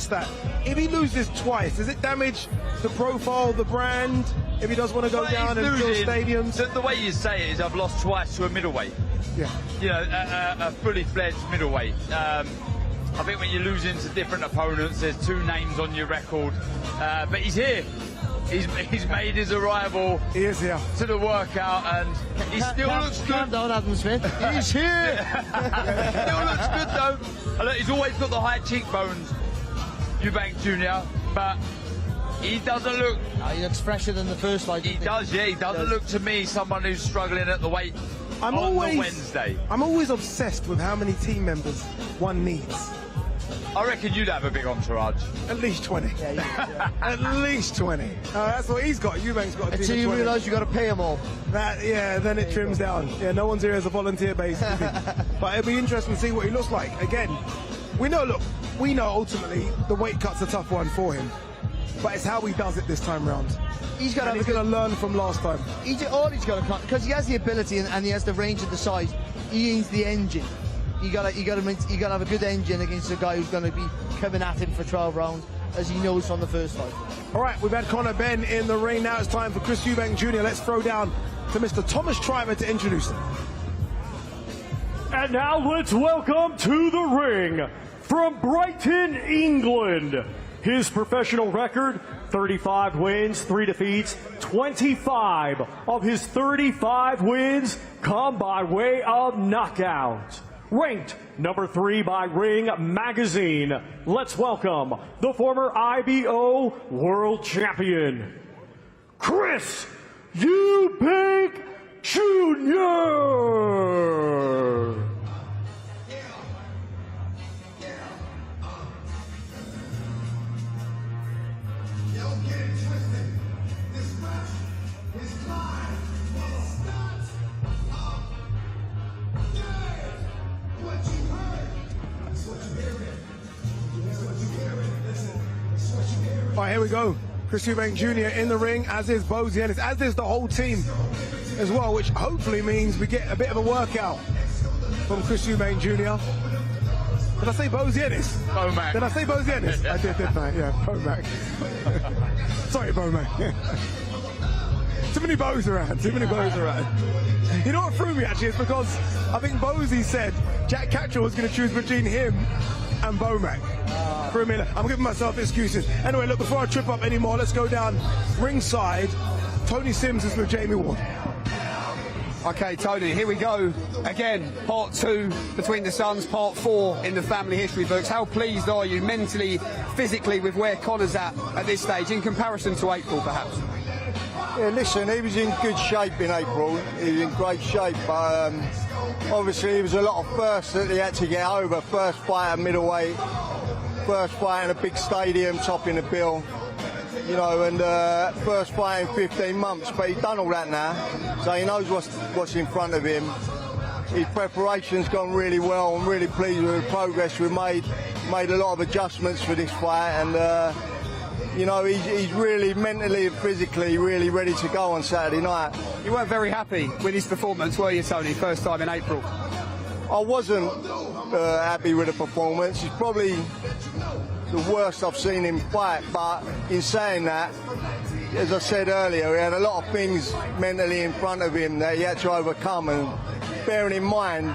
that. If he loses twice, does it damage the profile, the brand, if he does want to go down and fill stadiums? The way you say it is, I've lost twice to a middleweight. Yeah. You know, a fully fledged middleweight. I think when you lose into different opponents, there's two names on your record. But he's here. He's made his arrival. He is here to the workout, and he still looks good. Calm down, Adam Smith. He's here. Still looks good though. And look, he's always got the high cheekbones, Eubank Jr. But he doesn't look. He looks fresher than the first fight. He does, yeah. He doesn't look to me someone who's struggling at the weight on the Wednesday. I'm always obsessed with how many team members one needs. I reckon you'd have a big entourage. At least 20. Yeah. At least 20. That's what he's got. Eubank's got a team Until you realise you've got to pay them all. Then it trims down. Yeah, no one's here as a volunteer basis. But it'll be interesting to see what he looks like. Again, we know ultimately the weight cut's a tough one for him. But it's how he does it this time round. He's going to learn from last time. All he's got to, because he has the ability and he has the range and the size, he needs the engine. You got to have a good engine against a guy who's going to be coming at him for 12 rounds, as he knows from the first fight. All right, we've had Conor Benn in the ring. Now it's time for Chris Eubank Jr. Let's throw down to Mr. Thomas Triver to introduce him. And now let's welcome to the ring, from Brighton, England, his professional record, 35 wins, 3 defeats. 25 of his 35 wins come by way of knockout. Ranked number 3 by Ring Magazine, let's welcome the former IBO World Champion, Chris Eubank Jr. All right, here we go. Chris Eubank Jr. in the ring, as is Bozy Ennis, as is the whole team. as well, which hopefully means we get a bit of a workout from Chris Eubank Jr. Did I say Bozianis? Bomac. Did I say Bozianis? I did, didn't I? Yeah, Bomac. Sorry, Bomac. Too many bows around, too many bows around. You know what threw me actually is because I think Bozy said Jack Catterall was going to choose between him and Bomac. For a minute, I'm giving myself excuses. Anyway, look, before I trip up anymore, let's go down ringside. Tony Sims is with Jamie Ward. Okay, Tony, here we go. Again, part 2 between the sons, part 4 in the family history books. How pleased are you mentally, physically with where Conor's at this stage in comparison to April, perhaps? Yeah, listen, he was in good shape in April. He was in great shape, but obviously there was a lot of firsts that he had to get over. First fight at middleweight, first fight in a big stadium, topping the bill, you know, and first fight in 15 months. But he's done all that now, so he knows what's in front of him. His preparation's gone really well. I'm really pleased with the progress we've made. Made a lot of adjustments for this fight, and you know, he's really mentally and physically really ready to go on Saturday night. You weren't very happy with his performance, were you, Tony, first time in April? I wasn't happy with the performance. It's probably the worst I've seen him fight, but in saying that, as I said earlier, he had a lot of things mentally in front of him that he had to overcome, and bearing in mind,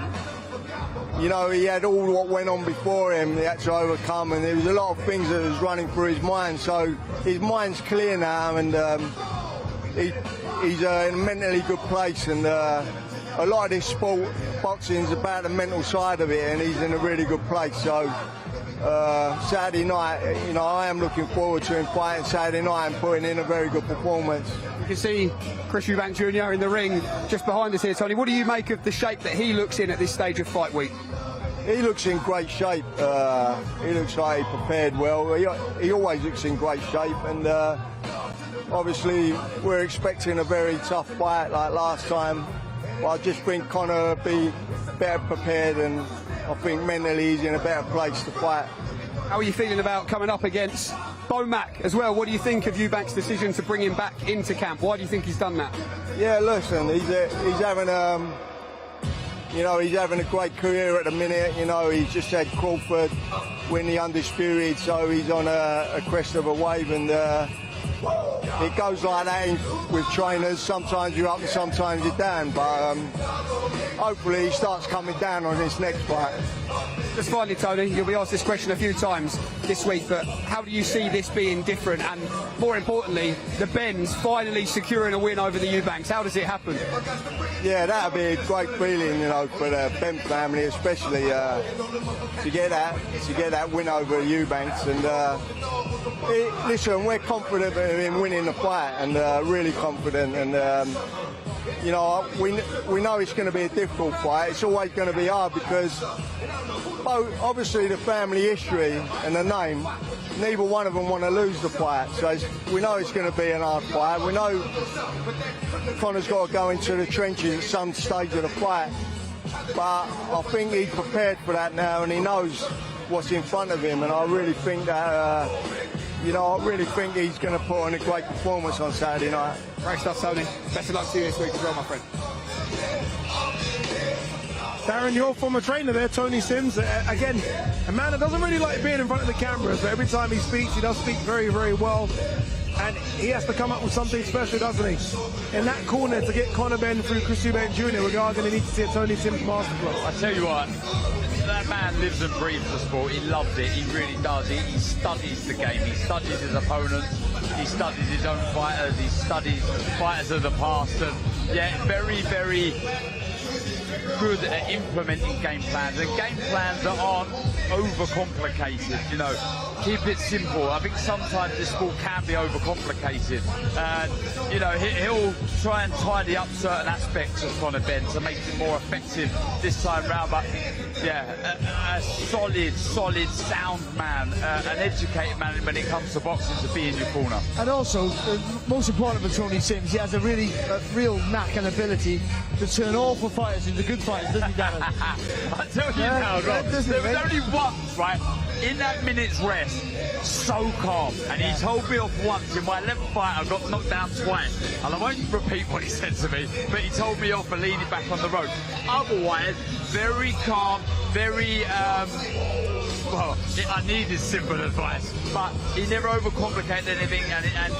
you know, he had all what went on before him, he had to overcome, and there was a lot of things that was running through his mind. So his mind's clear now, and he's in a mentally good place. And a lot of this sport, boxing, is about the mental side of it, and he's in a really good place. So Saturday night, you know, I am looking forward to him fighting Saturday night and putting in a very good performance. You can see Chris Eubank Jr. in the ring just behind us here, Tony. What do you make of the shape that he looks in at this stage of fight week? He looks in great shape. He looks like he prepared well. He always looks in great shape, and obviously we're expecting a very tough fight like last time. But I just think Conor will be better prepared, and I think mentally he's in a better place to fight. How are you feeling about coming up against Bomac as well? What do you think of Eubank's decision to bring him back into camp? Why do you think he's done that? Yeah, listen, he's having you know, he's having a great career at the minute. You know, he's just had Crawford win the Undisputed, so he's on a crest of a wave, and it goes like that with trainers. Sometimes you're up and sometimes you're down, but hopefully he starts coming down on this next fight. Just finally, Tony, you'll be asked this question a few times this week, but how do you see this being different, and more importantly, the Benns finally securing a win over the Eubanks? How does it happen? Yeah, that'd be a great feeling, you know, for the Benn family, especially to get that win over the Eubanks. And listen, we're confident in winning the fight, and really confident. And you know, we know it's going to be a difficult fight. It's always going to be hard because obviously the family history and the name, neither one of them want to lose the fight. So we know it's going to be an hard fight. We know Conor's got to go into the trenches at some stage of the fight. But I think he's prepared for that now, and he knows what's in front of him. And I really think that, you know, I really think he's going to put on a great performance on Saturday night. Great stuff, Tony. Best of luck to you this week as well, my friend. Darren, your former trainer there, Tony Sims. Again, a man that doesn't really like being in front of the cameras, but every time he speaks, he does speak very, very well. And he has to come up with something special, doesn't he? In that corner to get Conor Benn through Chris Eubank Jr., we are going to need to see a Tony Sims masterclass. I tell you what, that man lives and breathes the sport. He loves it. He really does. He studies the game. He studies his opponents. He studies his own fighters. He studies fighters of the past. And yeah, very, very good at implementing game plans, and game plans that aren't overcomplicated. You know, keep it simple. I think sometimes this sport can be overcomplicated, and you know, he'll try and tidy up certain aspects of Conor Benn to make it more effective this time round. But Yeah, a solid, sound man, an educated man when it comes to boxing, to be in your corner. And also, most important for Tony Sims, he has a real knack and ability to turn awful fighters into good fighters, doesn't he, Darren? I tell you now, Rob, there was only once, right, in that minute's rest, so calm, and he told me off once. In my 11th fight, I got knocked down twice, and I won't repeat what he said to me, but he told me off for leaning back on the road. Otherwise, very calm, very, well, I needed simple advice, but he never overcomplicated anything, and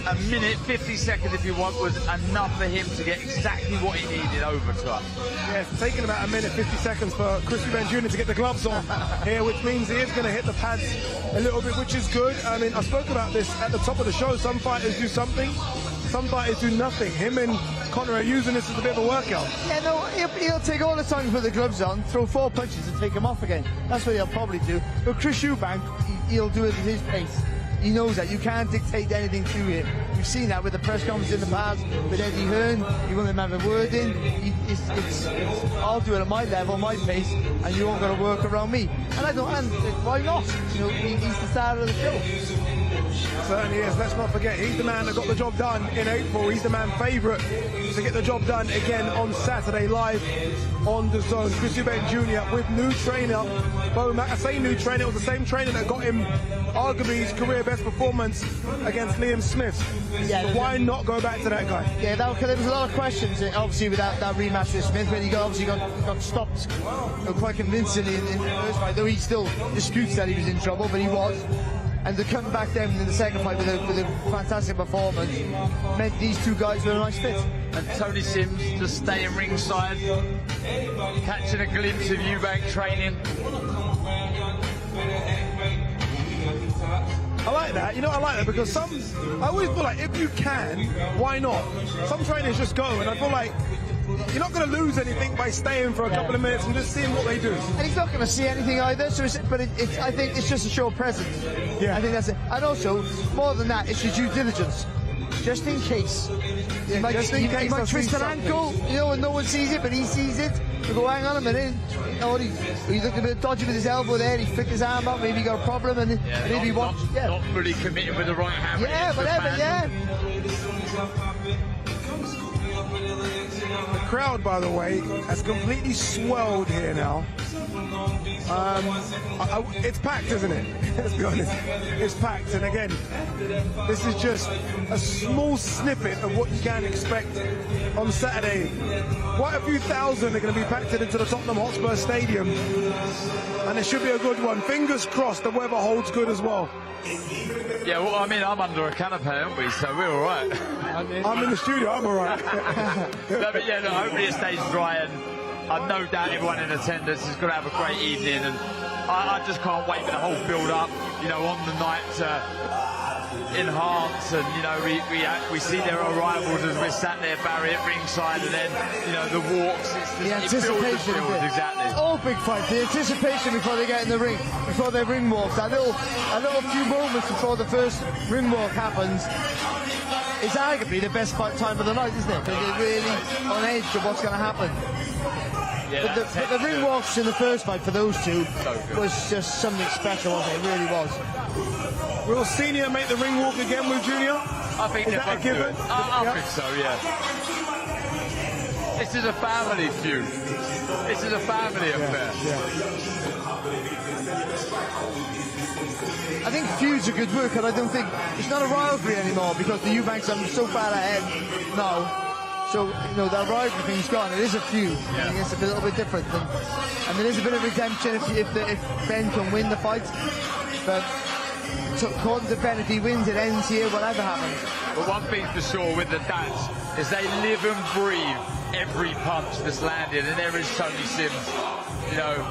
a minute, 50 seconds if you want, was enough for him to get exactly what he needed over to us. Yeah, it's taken about a minute, 50 seconds for Guarda Eubank Jr. to get the gloves on here, which means he is going to hit the pads a little bit, which is good. I mean, I spoke about this at the top of the show. Some fighters do something, some fighters do nothing. Him and Conor are using this as a bit of a workout. Yeah, no, he'll take all the time to put the gloves on, throw 4 punches and take them off again. That's what he'll probably do. But Guarda Eubank, he'll do it at his pace. He knows that. You can't dictate anything to him. We've seen that with the press conference in the past, with Eddie Hearn. He won't have a word in. I'll do it at my level, my pace, and you aren't going to work around me. And I don't, and why not? You know, he's the star of the show. Certainly is. Let's not forget, he's the man that got the job done in April. He's the man favourite to get the job done again on Saturday, live on DAZN. Guarda Eubank Jr. with new trainer Bo Mack. I say new trainer, it was the same trainer that got him arguably his career best performance against Liam Smith. Yeah, so why not go back to that guy? Yeah, there was a lot of questions, obviously, with that rematch with Smith, when he got stopped quite convincingly in the first fight, though he still disputes that he was in trouble, but he was. And to come back then in the second fight with a fantastic performance meant these two guys were a nice fit. And Tony Sims just staying ringside, catching a glimpse of Eubank training. I like that. You know, I like that because I always feel like if you can, why not? Some trainers just go, and I feel like you're not going to lose anything by staying for a couple of minutes and just seeing what they do. And he's not going to see anything either, so I think it's just a show of presence. Yeah. I think that's it. And also, more than that, it's your due diligence. Just in case. He might twist an ankle, you know, and no one sees it, but he sees it. You go, hang on a minute. You know, he looked a bit dodgy with his elbow there, he flicked his arm up, maybe he got a problem, and maybe he wants. Yeah. Not fully committed with the right hand. Yeah, whatever, yeah. The crowd, by the way, has completely swelled here now. It's packed, isn't it? Let's be honest. It's packed, and again, this is just a small snippet of what you can expect on Saturday. Quite a few thousand are going to be packed into the Tottenham Hotspur Stadium, and it should be a good one. Fingers crossed the weather holds good as well. Yeah, well, I mean, I'm under a canopy, aren't we? So we're all right. I'm in the studio, I'm all right. No, but yeah, look, hopefully it stays dry, and I've no doubt everyone in attendance is going to have a great evening, and I just can't wait for the whole build-up, you know, on the night to enhance, and, you know, we see their arrivals as we're sat there, Barry, at ringside, and then, you know, the walks, it's the anticipation of it. Exactly. All big fights, the anticipation before they get in the ring, before their ring walks, a little few moments before the first ring walk happens, it's arguably the best fight time of the night, isn't it? Because you're really on edge of what's going to happen. Yeah, but the ring walks in the first fight for those two was just something special, wasn't it? It really was. Will Senior make the ring walk again with Junior? I think is that a given? I think so, yeah. This is a family feud. This is a family affair. I think feuds are good work, and I don't think it's not a rivalry anymore because the Eubanks are so far ahead now. So, you know, that rivalry thing's gone. It is a feud. I think it's a little bit different. And there is a bit of redemption if Ben can win the fight. But according to Ben, if he wins, it ends here, whatever happens. But one thing's for sure with the Dats is they live and breathe every punch that's landed, and there is Tony Sims, you know,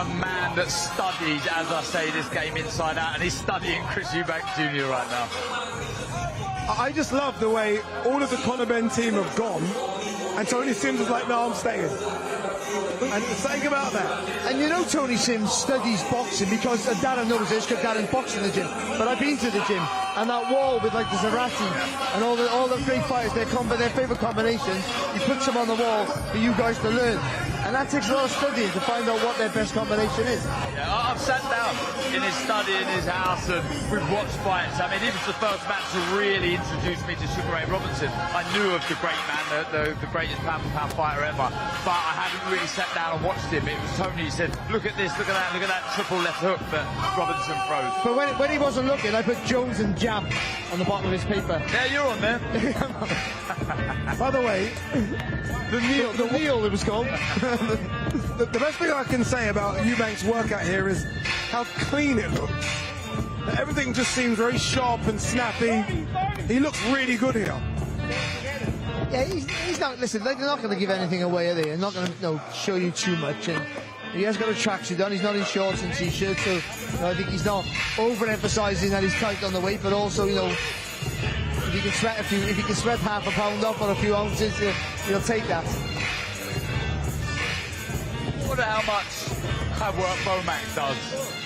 a man that studies, as I say, this game inside out, and he's studying Guarda Eubank Jr. right now. I just love the way all of the Conor Benn team have gone, and Tony Sims is like, no, I'm staying. And think about that. And you know Tony Sims studies boxing because Darren knows this because Darren's boxing in the gym. But I've been to the gym, and that wall with like the Zarati and all the great fighters, their favourite combinations, he puts them on the wall for you guys to learn. And that takes a lot of studying to find out what their best combination is. Yeah, I've sat down in his study in his house and we've watched fights. I mean, he was the first man to really introduce me to Sugar Ray Robinson. I knew of the great man, the greatest pound-for-pound fighter ever, but I hadn't really sat down and watched him. It was Tony who said, look at this, look at that triple left hook that Robinson throws. But when he wasn't looking, I put Jones and Jam on the bottom of his paper. Yeah, you're on there. By the way, the Neil it was called. The best thing I can say about Eubank's workout here is how clean it looks. Everything just seems very sharp and snappy. He looks really good here. Yeah, he's not. Listen, they're not going to give anything away, are they? They're not going to show you too much. And he has got a tracksuit on. He's not in shorts and t-shirts, so I think he's not overemphasising that he's tight on the weight, but also, if he can sweat half a pound off or a few ounces, he'll take that. I wonder how much pad work Bomac does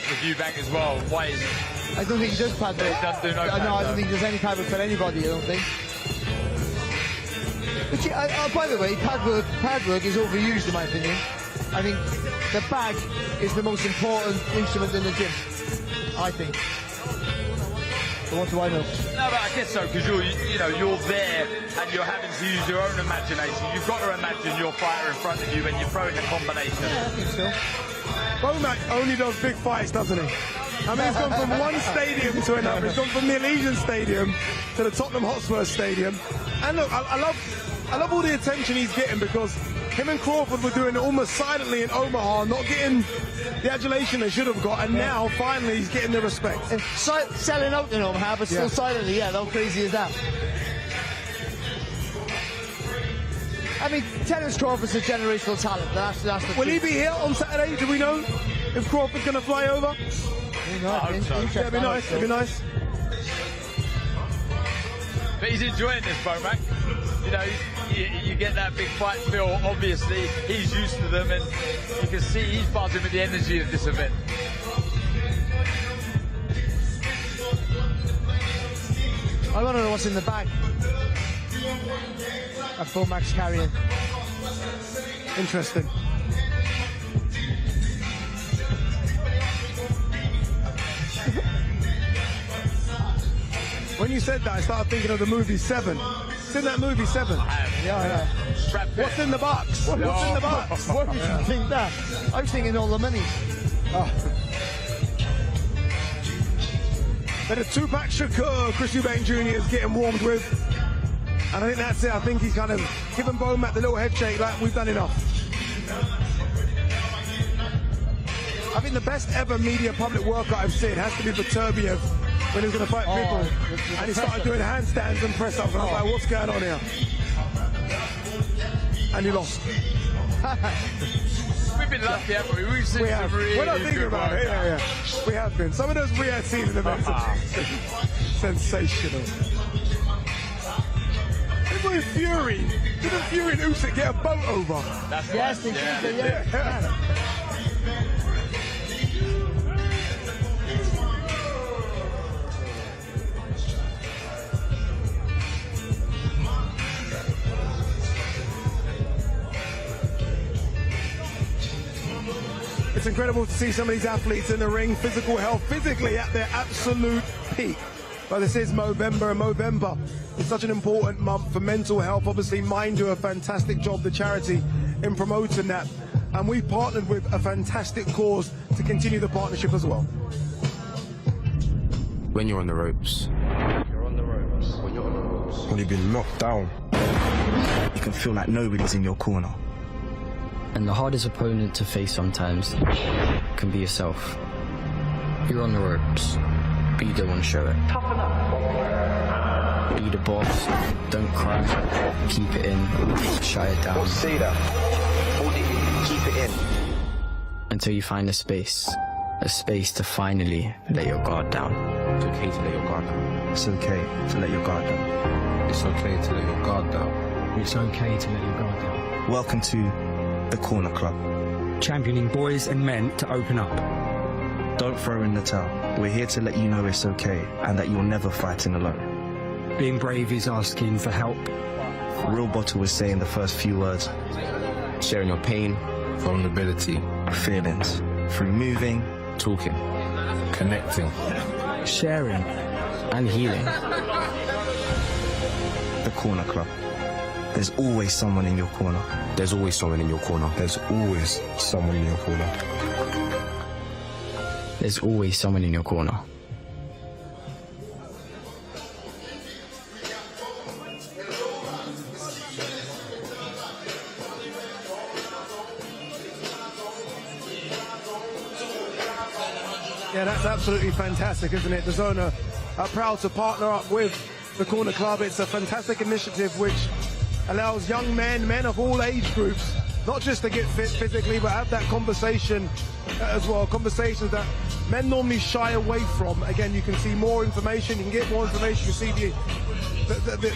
with Eubank as well. Why is it? I don't think he does pad work. He doesn't do no pad I don't work. think there's any pad work for anybody, I don't think. But by the way, pad work is overused in my opinion. I think the bag is the most important instrument in the gym, I think. So what do I know? No, but I guess so, because you're there and you're having to use your own imagination. You've got to imagine your fighter in front of you when you're throwing a combination. Yeah, I think so. Bomac only does big fights, doesn't he? I mean, he's gone from one stadium to another. He's gone from the Elysian Stadium to the Tottenham Hotspur Stadium. And look, I love all the attention he's getting because him and Crawford were doing it almost silently in Omaha, not getting the adulation they should have got, and now finally he's getting the respect. Selling out in Omaha, but still silently, yeah, how crazy is that? I mean, Terence Crawford's a generational talent. That's the Will he be here on Saturday? Do we know if Crawford's going to fly over? Yeah, it'd be nice. It'd be nice. But he's enjoying this, Bomac. You get that big fight feel. Obviously, he's used to them, and you can see he's buzzing with the energy of this event. I want to know what's in the bag that Bomac's carrying. Interesting. When you said that, I started thinking of the movie Seven. It's in that movie Seven. Yeah. What's in the box? What's in the box? What did you think that? I was thinking all the money. But a two-pack Shakur, Chris Eubank Jr. is getting warmed with. And I think that's it. I think he's kind of giving Bomac the little head shake like we've done enough. I think the best ever media public workout I've seen has to be for Turbiev when he was going to fight Bivol. And he started doing handstands and press-ups. And I was like, what's going on here? And he lost. We've been lucky, haven't we? We've seen some really We're not thinking good about it. workout. Yeah. We have been. Some of those Riyadh season events are sensational. Even Fury. Didn't Fury and Usyk get a boat over? That's Yes, right. they did. Yeah. It's incredible to see some of these athletes in the ring, physical health, physically at their absolute peak. But this is Movember, and Movember is such an important month for mental health. Obviously, Mind do a fantastic job, the charity, in promoting that. And we've partnered with a fantastic cause to continue the partnership as well. When you're on the ropes. You're on the ropes. When you're on the ropes. When you've been knocked down. You can feel like nobody's in your corner. And the hardest opponent to face sometimes can be yourself. You're on the ropes, but you don't want to show it. Toughen up. Be the boss, don't cry, keep it in, shut it down. Don't say that. Hold it, keep it in. Until you find a space to finally let your guard down. It's okay to let your guard down. It's okay to let your guard down. It's okay to let your guard down. It's okay to let your guard down. Welcome to the Corner Club. Championing boys and men to open up. Don't throw in the towel. We're here to let you know it's okay and that you're never fighting alone. Being brave is asking for help. Real Bottle is saying the first few words. Sharing your pain, vulnerability, feelings. Through moving, talking, connecting, sharing, and healing. The Corner Club. There's always someone in your corner. There's always someone in your corner. There's always someone in your corner. There's always someone in your corner. Yeah, that's absolutely fantastic, isn't it? DAZN are proud to partner up with the Corner Club. It's a fantastic initiative which allows young men of all age groups, not just to get fit physically, but have that conversation as well. Conversations that men normally shy away from. Again, you can see more information, you can get more information, you can see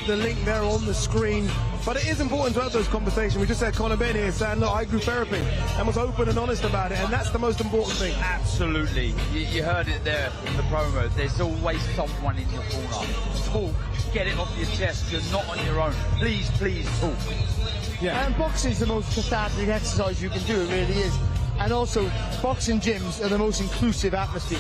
the link there on the screen. But it is important to have those conversations. We just had Conor Benn here saying, look, I grew therapy, and was open and honest about it, and that's the most important thing. Absolutely. You heard it there in the promo. There's always someone in your corner. Talk. Get it off your chest. You're not on your own. Please, please talk. Yeah. And boxing is the most cathartic exercise you can do. It really is. And also, boxing gyms are the most inclusive atmosphere.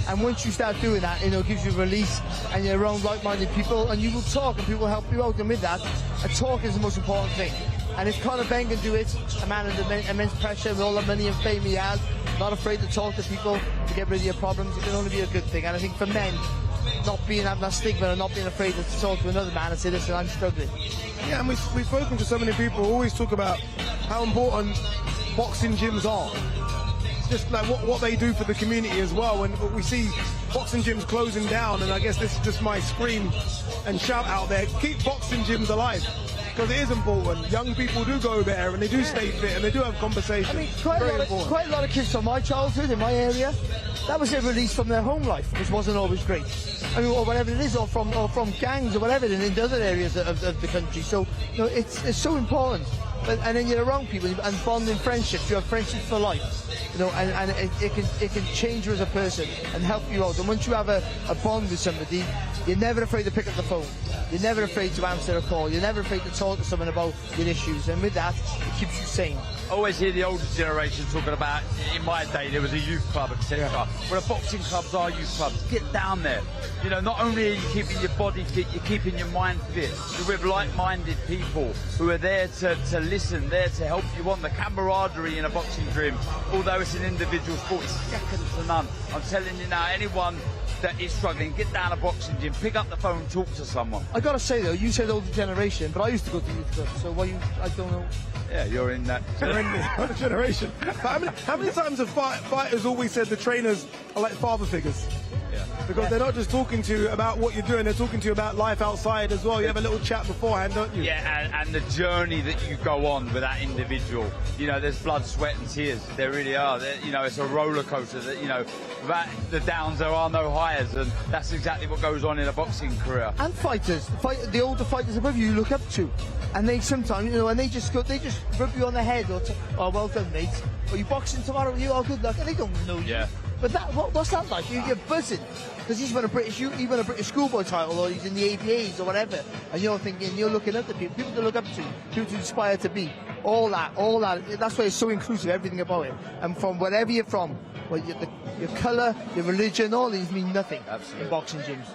And once you start doing that, you know, it gives you a release, and you're around like-minded people, and you will talk, and people will help you out. And with that, a talk is the most important thing. And if Conor Benn can do it, a man under immense pressure with all the money and fame he has, not afraid to talk to people to get rid of your problems, it can only be a good thing. And I think for men, having that stigma and not being afraid to talk to another man and say, listen, I'm struggling. Yeah, and we've spoken to so many people who always talk about how important boxing gyms are. Just like what they do for the community as well. And we see boxing gyms closing down, and I guess this is just my scream and shout out there, keep boxing gyms alive, because it is important. Young people do go there and they do stay fit and they do have conversations. I mean, quite a lot of kids from my childhood in my area, that was their release from their home life, which wasn't always great. I mean, or whatever it is, or from gangs or whatever in other areas of the country. So, you know, it's so important. And then you're around people and bonding friendships. You have friendships for life. You know, and it can change you as a person and help you out. And once you have a bond with somebody, you're never afraid to pick up the phone. You're never afraid to answer a call. You're never afraid to talk to someone about your issues. And with that, it keeps you sane. I always hear the older generation talking about, in my day, there was a youth club, etc. Yeah. Well, the boxing clubs are youth clubs. Get down there. You know, not only are you keeping your body fit, you're keeping your mind fit. You're with like-minded people who are there to listen, there to help you on. The camaraderie in a boxing gym, although it's an individual sport, it's second to none. I'm telling you now, anyone that is struggling, get down a boxing gym, pick up the phone, talk to someone. I gotta say though, you said older generation, but I used to go to youth clubs, so I don't know. Yeah, you're in that. You're in the older generation. But how many times have fighters always said the trainers are like father figures? Because they're not just talking to you about what you're doing, they're talking to you about life outside as well. You have a little chat beforehand, don't you? Yeah, and the journey that you go on with that individual. You know, there's blood, sweat and tears. There really are. You know, it's a roller coaster. That, you know, without the downs, there are no highs, and that's exactly what goes on in a boxing career. And fighters, the older fighters above you look up to. And they sometimes, you know, and they just rub you on the head or oh, well done, mate. Or you boxing tomorrow, you, oh, good luck. And they don't know you. Yeah. But what's that like? You're buzzing because he's won a British schoolboy title, or he's in the ABAs or whatever, and you're thinking, you're looking up to people to look up to, people to inspire to be. All that. That's why it's so inclusive. Everything about it, and from wherever you're from, well, your colour, your religion, all these mean nothing. Absolutely. In boxing gyms.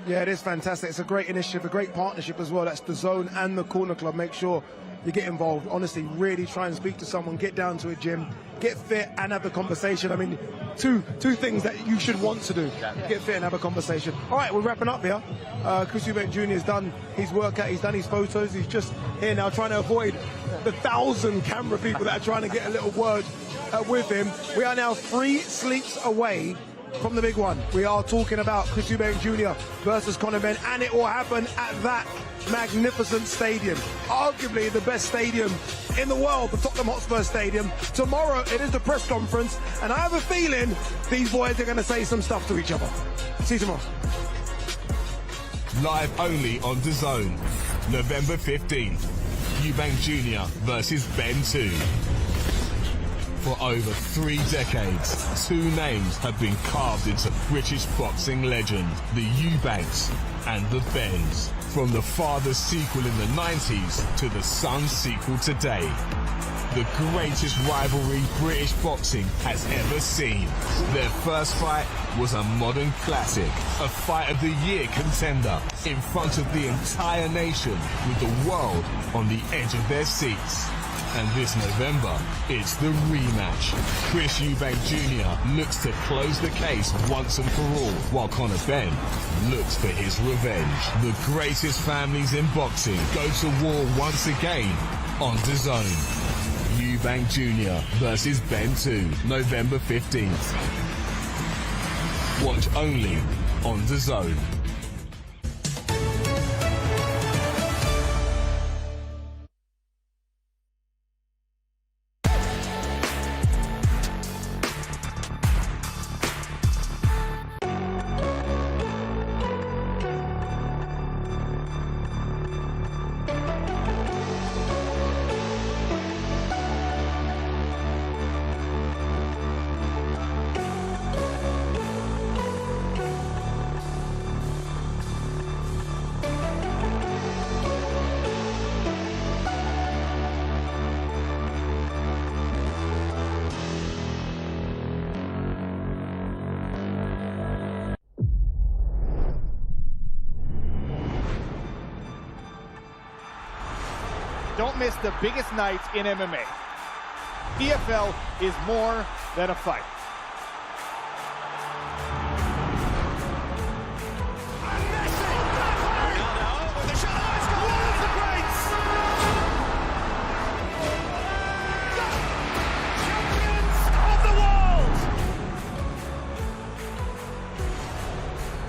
Yeah, it is fantastic. It's a great initiative, a great partnership as well. That's DAZN and the Corner Club. Make sure you get involved. Honestly, really try and speak to someone, get down to a gym, get fit and have the conversation. I mean, two things that you should want to do. Get fit and have a conversation. All right, we're wrapping up here. Guarda Eubank Jr. has done his workout, he's done his photos. He's just here now trying to avoid the 1,000 camera people that are trying to get a little word with him. We are now 3 sleeps away from the big one. We are talking about Guarda Eubank Jr. versus Conor Benn, and it will happen at that magnificent stadium, arguably the best stadium in the world, the Tottenham Hotspur Stadium. Tomorrow it is the press conference, and I have a feeling these boys are going to say some stuff to each other. See you tomorrow. Live only on DAZN, November 15th. Eubank Jr. versus Benn 2. For over 3 decades, 2 names have been carved into British boxing legend, the Eubanks and the Benns. From the father's sequel in the 90s to the son's sequel today. The greatest rivalry British boxing has ever seen. Their first fight was a modern classic, a fight of the year contender in front of the entire nation with the world on the edge of their seats. And this November, it's the rematch. Chris Eubank Jr. looks to close the case once and for all, while Conor Benn looks for his revenge. The greatest families in boxing go to war once again on DAZN. Eubank Jr. versus Benn 2, November 15th. Watch only on DAZN. Don't miss the biggest nights in MMA. PFL is more than a fight.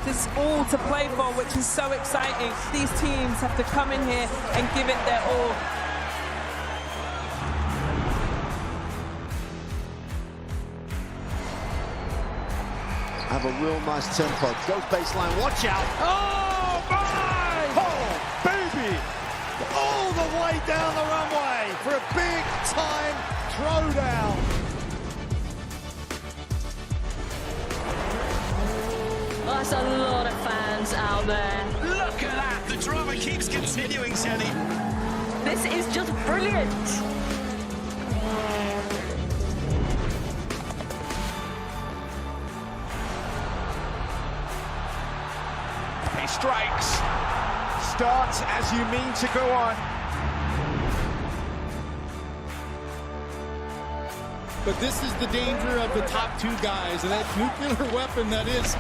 It's all to play for, which is so exciting. These teams have to come in here and give it their all. Have a real nice tempo. Goes baseline, watch out. Oh, my! Oh, baby! All the way down the runway for a big-time throwdown. That's a lot of fans out there. Look at that! The drama keeps continuing, Jenny. This is just brilliant. He strikes. Starts as you mean to go on. But this is the danger of the top 2 guys, and that nuclear weapon that is...